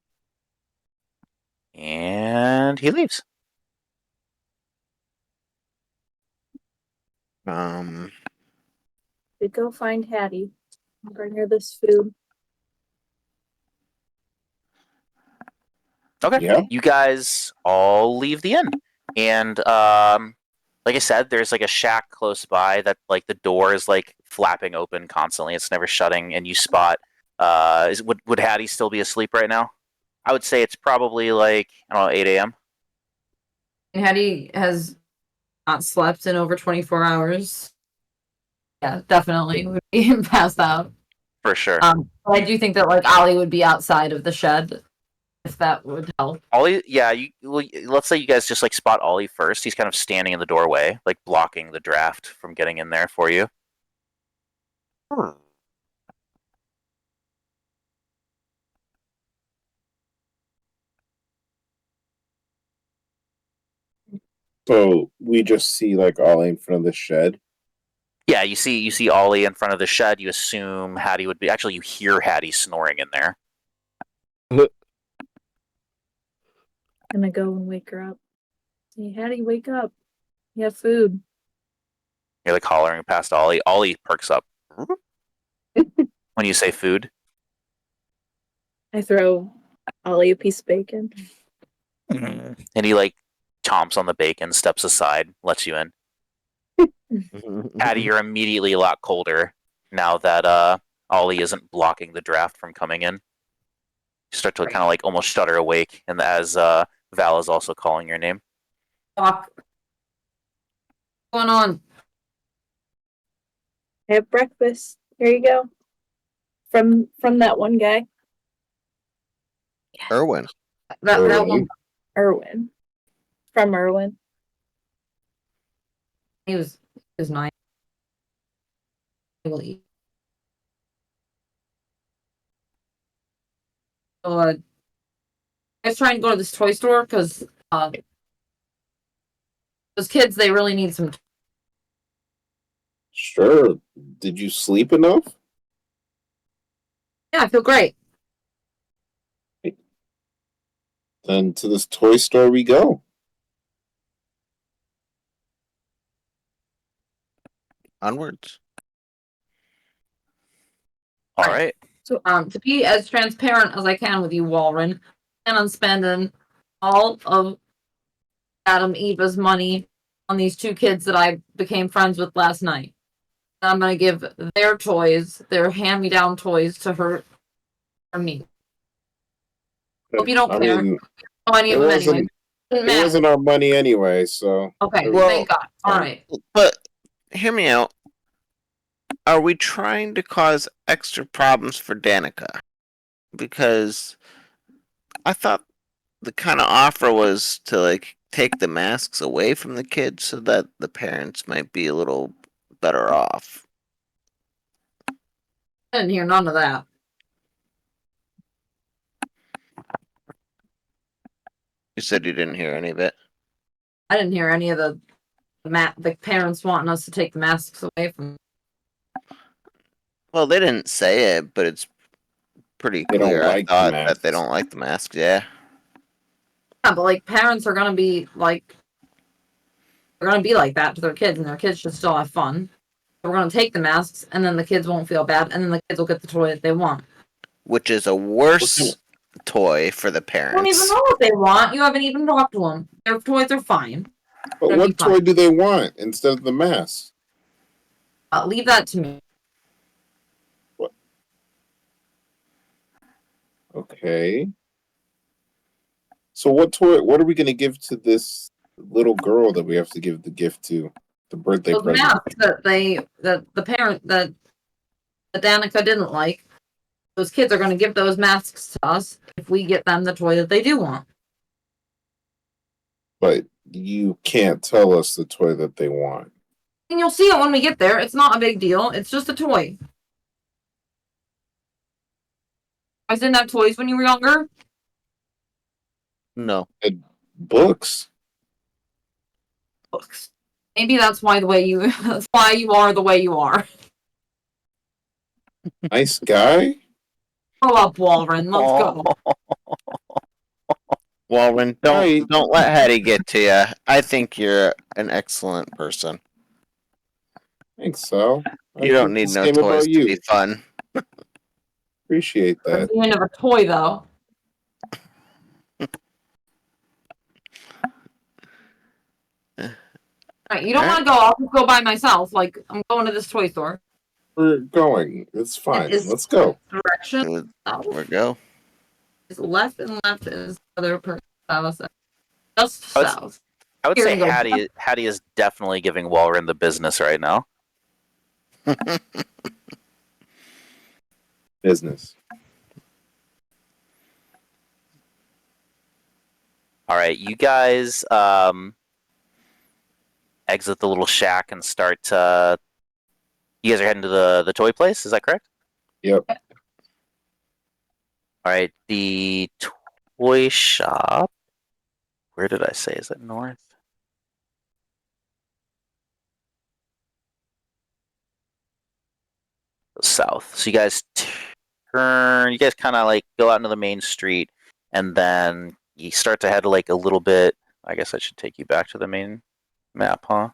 And he leaves. We go find Hattie. Bring her this food. Okay. Yeah. You guys all leave the inn. And like I said, there's like a shack close by that like the door is like flapping open constantly. It's never shutting, and you spot would Hattie still be asleep right now? I would say it's probably like, I don't know, 8 a.m. And Hattie has not slept in over 24 hours. Yeah, definitely would be passed out. For sure. But I do think that like Ollie would be outside of the shed, if that would help. Ollie, yeah, let's say you guys just like spot Ollie first. He's kind of standing in the doorway, like blocking the draft from getting in there for you. So we just see like Ollie in front of the shed. Yeah, you see Ollie in front of the shed. You assume Hattie would be. Actually, you hear Hattie snoring in there. Gonna go and wake her up. Hey, Hattie, wake up. You have food. You're like hollering past Ollie. Ollie perks up when you say food. I throw Ollie a piece of bacon. And he like chomps on the bacon, steps aside, lets you in. Hattie, you're immediately a lot colder now that Ollie isn't blocking the draft from coming in. You start to kind of like almost shudder awake, and as Val is also calling your name. Fuck. What's going on? I have breakfast. Here you go. From that one guy. Erwin. That one, Erwin. From Erwin. he was nice. I will eat. So, I was trying to go to this toy store because Those kids, they really need some. Sure. Did you sleep enough? Yeah, I feel great. Then to this toy store we go. Onwards. All right. So, to be as transparent as I can with you, Walren, I plan on spending all of Adam Eva's money on these two kids that I became friends with last night. And I'm gonna give their toys, their hand-me-down toys, to her or me. Hope you don't I care. mean, Oh, any it of them anyway. wasn't Doesn't it matter. wasn't our money anyway, so Okay, Well- thank God. All right. But hear me out. Are we trying to cause extra problems for Danica? Because I thought the kind of offer was to like take the masks away from the kids so that the parents might be a little better off. I didn't hear none of that. You said you didn't hear any of it. I didn't hear any of the parents wanting us to take the masks away from. Well, they didn't say it, but it's pretty They don't clear. like the I thought that they masks. don't like the masks. Yeah. Yeah, but like parents are gonna be like, they're gonna be like that to their kids, and their kids should still have fun. We're gonna take the masks, and then the kids won't feel bad, and then the kids will get the toy that they want. Which is a worse toy for the You don't even parents. know what they want. You haven't even talked to them. Their toys are fine. but That'd be what fine. toy do they want instead of the mask? Leave that to me. Okay. So what are we gonna give to this little girl that we have to give the gift to? The birthday Those present. masks that the parent that Danica didn't like. Those kids are gonna give those masks to us if we get them the toy that they do want. But you can't tell us the toy that they want. And you'll see it when we get there. It's not a big deal. It's just a toy. I didn't have toys when you were younger. No. Books. Books. Maybe that's why that's why you are the way you are. Nice guy. Grow up, Walren. Let's go. Walren, Right. don't let Hattie get to you. I think you're an excellent person. Thanks, Sal. I You don't think need this no game toys about to you. be fun. Appreciate I'm that. the end of a toy, though. Alright, you don't want to go. I'll just go by myself. Like, I'm going to this toy store. We're going. It's fine. Is- Let's go. Direction south. There we go. Is left and left is the other person. Just I would- south. I would Here say you go. Hattie is definitely giving Walren the business right now. Business. All right, you guys exit the little shack and start. You guys are heading to the toy place. Is that correct? Yep. All right, the toy shop. Where did I say? Is it north? South. So you guys turn. You guys kind of like go out into the main street, and then you start to head like a little bit. I guess I should take you back to the main map, huh?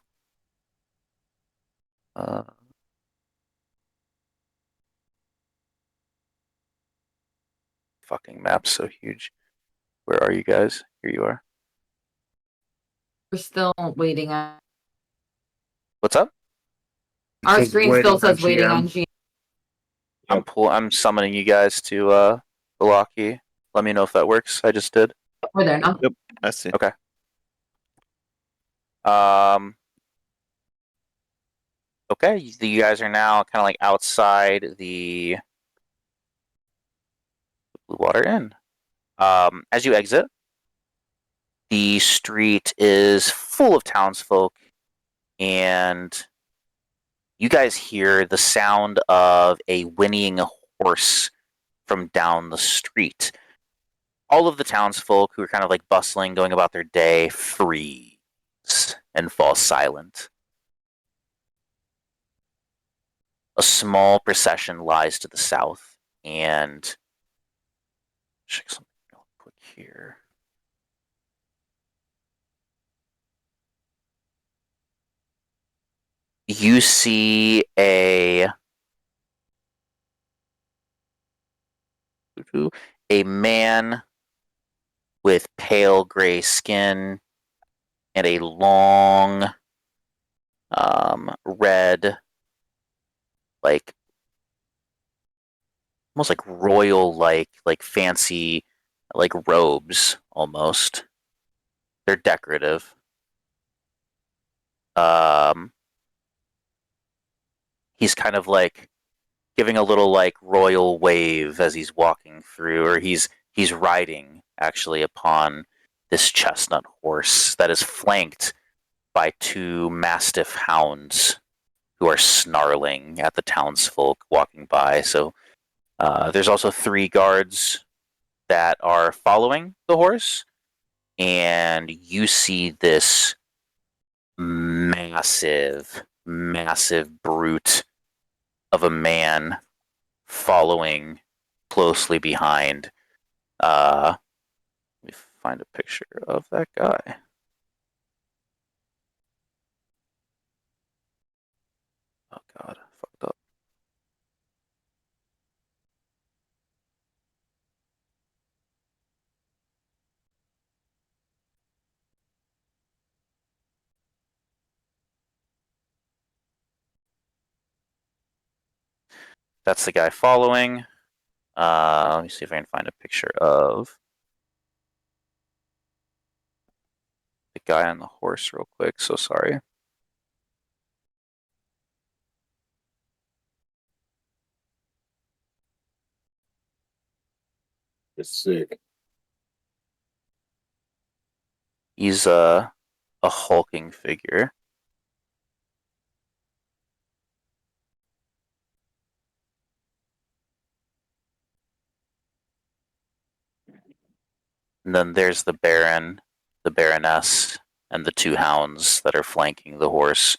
Fucking map's so huge. Where are you guys? Here you are. We're still waiting on. What's up? Our Says screen waiting still on says waiting GM. on GM. I'm summoning you guys to Belaki. Let me know if that works. I just did. We're there now. I see. Okay. Okay, you guys are now kind of like outside the Blue Water Inn. As you exit, the street is full of townsfolk, and you guys hear the sound of a whinnying horse from down the street. All of the townsfolk who are kind of like bustling, going about their day, freeze. and fall silent. A small procession lies to the south, and check something real quick here. You see a man with pale gray skin and a long red, like almost like royal like fancy like robes almost. They're decorative. He's kind of like giving a little like royal wave as he's walking through, or he's riding actually upon this chestnut horse that is flanked by two mastiff hounds who are snarling at the townsfolk walking by. So there's also 3 guards that are following the horse, and you see this massive brute of a man following closely behind. Let me find a picture of that guy. Oh god, I fucked up. That's the guy following. Let me see if I can find a picture of the guy on the horse real quick. So sorry. It's sick. He's a hulking figure. And then there's the Baron, the Baroness, and the 2 hounds that are flanking the horse.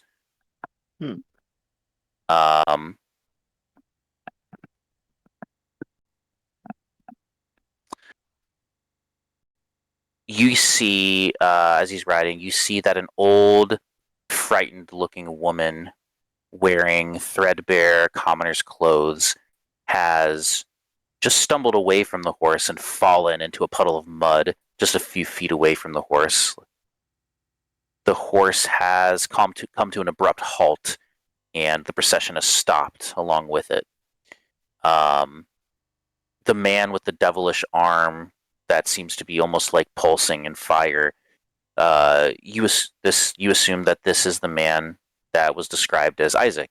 Um, you see, as he's riding, you see that an old, frightened-looking woman wearing threadbare commoner's clothes has just stumbled away from the horse and fallen into a puddle of mud just a few feet away from the horse. The horse has come to an abrupt halt, and the procession has stopped along with it. The man with the devilish arm that seems to be almost like pulsing in fire. You assume that this is the man that was described as Isaac.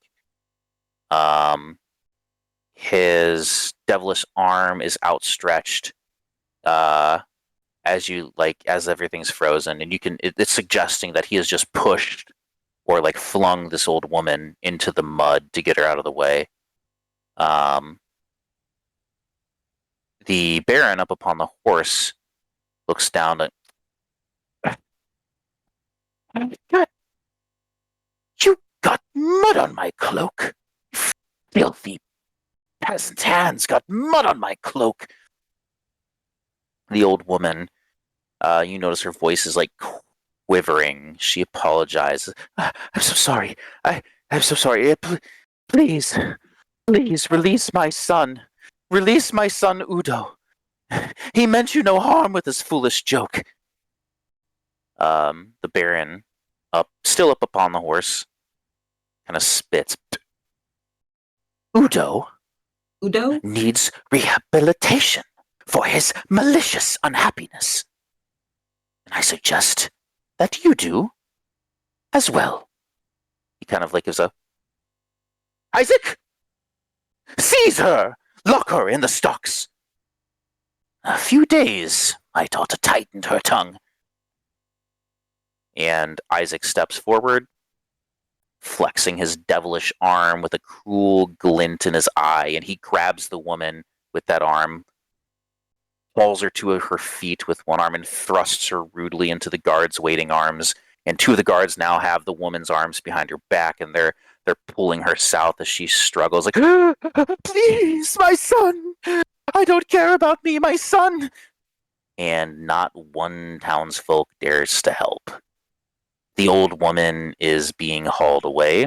His devilish arm is outstretched as everything's frozen, and it's suggesting that he has just pushed or like flung this old woman into the mud to get her out of the way. The Baron up upon the horse looks down at You got mud on my cloak. Filthy peasant's hands got mud on my cloak. The old woman, you notice her voice is like quivering. She apologizes. I'm so sorry. I'm so sorry. Please release my son. Release my son Udo. He meant you no harm with his foolish joke. The Baron, still up upon the horse, kind of spits. Udo needs rehabilitation for his malicious unhappiness. And I suggest that you do as well. He kind of like gives a Isaac! Seize her! Lock her in the stocks! A few days might ought to tighten her tongue. And Isaac steps forward, flexing his devilish arm with a cruel glint in his eye, and he grabs the woman with that arm, falls her to her feet with one arm, and thrusts her rudely into the guard's waiting arms, And two of the guards now have the woman's arms behind her back, and they're pulling her south as she struggles, like, please, my son! I don't care about me, my son! And not one townsfolk dares to help. The old woman is being hauled away,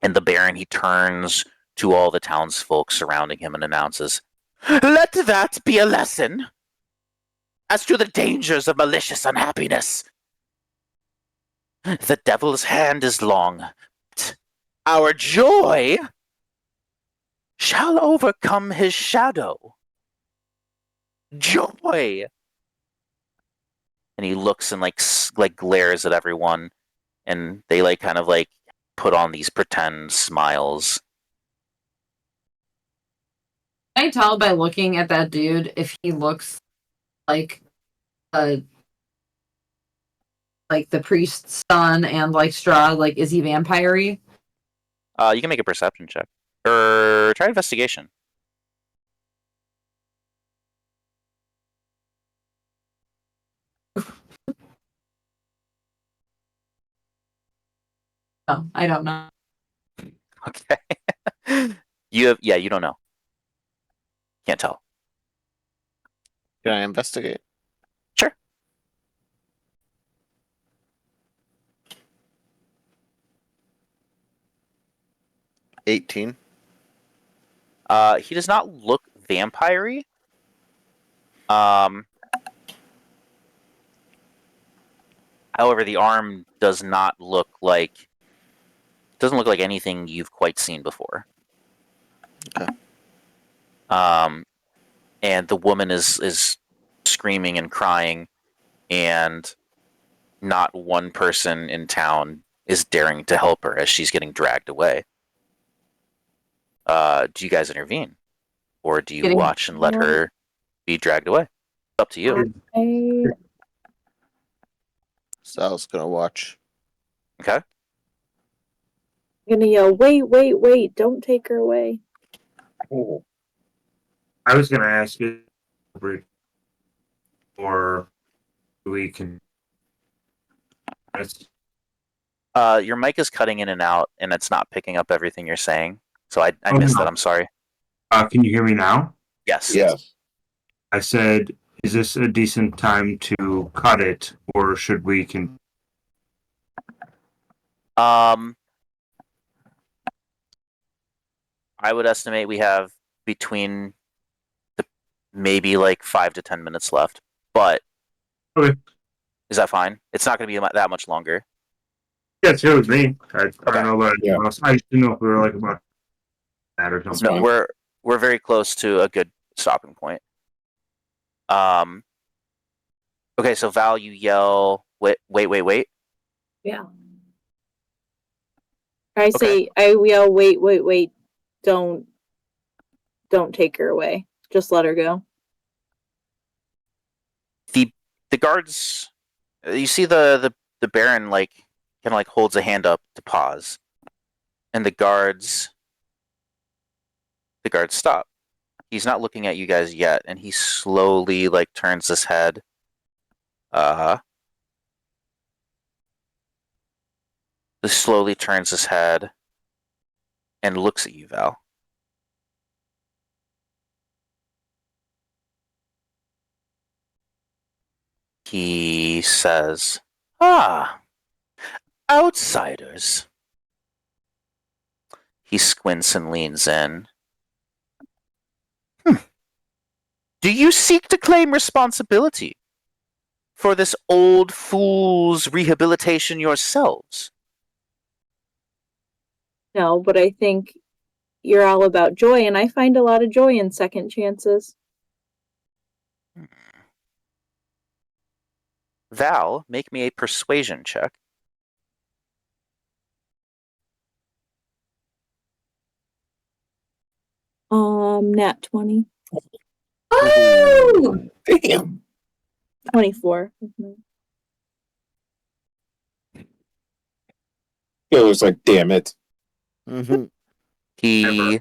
and the Baron, he turns to all the townsfolk surrounding him and announces, let that be a lesson as to the dangers of malicious unhappiness. The devil's hand is long, but our joy shall overcome his shadow. Joy! And he looks and like glares at everyone, and they like kind of like put on these pretend smiles. Can I tell by looking at that dude if he looks like a like the priest's son and like Strahd? Like, is he vampire-y? You can make a perception check. Or try investigation. Oh, I don't know. Okay. You don't know. Can't tell. Can I investigate? Sure. $18. He does not look vampire-y. However, the arm doesn't look like anything you've quite seen before. Okay. And the woman is screaming and crying, and not one person in town is daring to help her as she's getting dragged away. Do you guys intervene, or do you watch and let her be dragged away? It's up to you. I Sal's gonna watch. Okay. I'm gonna yell, wait, don't take her away. Oh. I was gonna ask you, or we can. Your mic is cutting in and out, and it's not picking up everything you're saying. So I missed that. I'm sorry. Can you hear me now? Yes. Yes. I said, is this a decent time to cut it, or should we I would estimate we have between maybe like 5 to 10 minutes left. But Okay. Is that fine? It's not going to be that much longer. Yeah, it's good with me. I Okay. don't know about anyone else. I just didn't know if we were like about that or something. No, we're very close to a good stopping point. Okay, so Val, you yell, wait. Yeah. I say, I yell, wait, don't take her away. Just let her go. The guards, you see the Baron like kind of like holds a hand up to pause, and the guards stop. He's not looking at you guys yet, and he slowly like turns his head. He slowly turns his head and looks at you, Val. He says, outsiders. He squints and leans in. Do you seek to claim responsibility for this old fool's rehabilitation yourselves? No, but I think you're all about joy, and I find a lot of joy in second chances. Val, make me a persuasion check. Nat 20. Oh! Damn. 24. It was like, damn it. Mm-hmm. He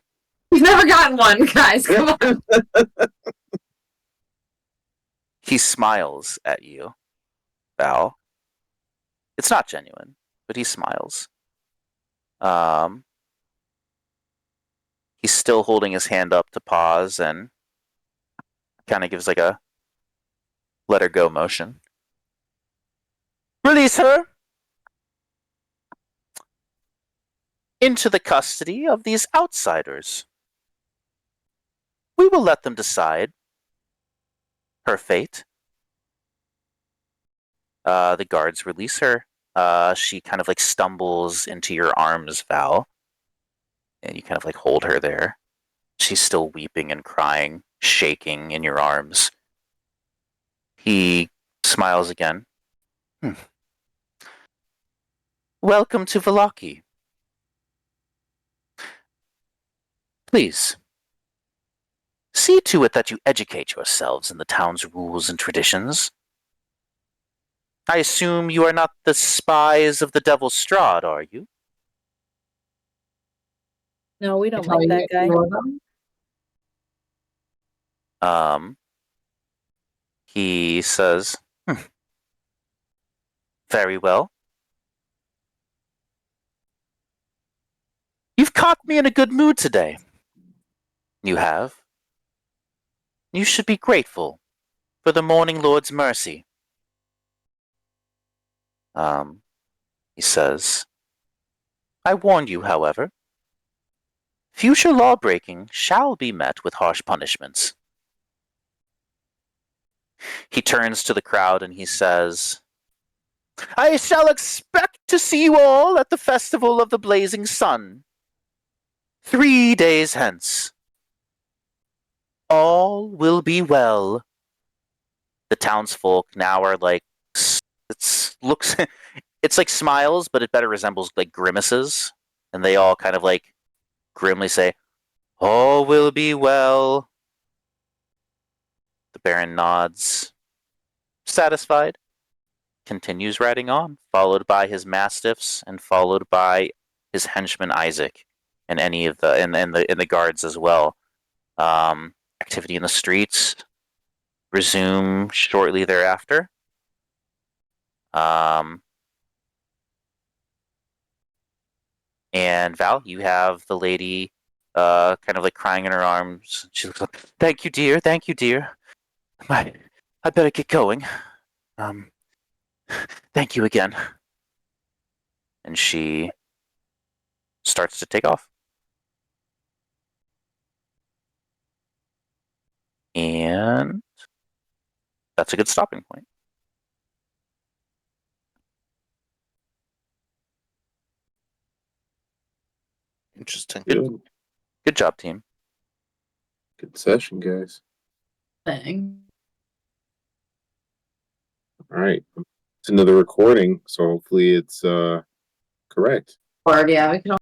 We've never gotten one, guys. Come on. he smiles at you, Val, It's not genuine, but he smiles. He's still holding his hand up to pause and kind of gives like a let her go motion. Release her into the custody of these outsiders. We will let them decide her fate. The guards release her. She kind of like stumbles into your arms, Val, and you kind of like hold her there. She's still weeping and crying, shaking in your arms. He smiles again. Welcome to Vallaki. Please, see to it that you educate yourselves in the town's rules and traditions. I assume you are not the spies of the Devil Strahd, are you? No, we don't That's how like you that guy. ignore them. He says, very well. You've caught me in a good mood today. You have. You should be grateful for the Morning Lord's mercy. He says, I warn you, however, future lawbreaking shall be met with harsh punishments. He turns to the crowd and he says, I shall expect to see you all at the Festival of the Blazing Sun. 3 days hence. All will be well. The townsfolk now are like, it's like smiles, but it better resembles like grimaces. And they all kind of like grimly say, all will be well. The Baron nods, satisfied, continues riding on, followed by his mastiffs and followed by his henchman Isaac, and any of the and the guards as well. Activity in the streets resume shortly thereafter. And Val, you have the lady kind of like crying in her arms. She looks up, thank you, dear, thank you, dear. I better get going. Thank you again. And she starts to take off. And that's a good stopping point. Interesting. Good job, team. Good session, guys. Thing. All right. It's another recording, so hopefully it's correct. Or yeah, we can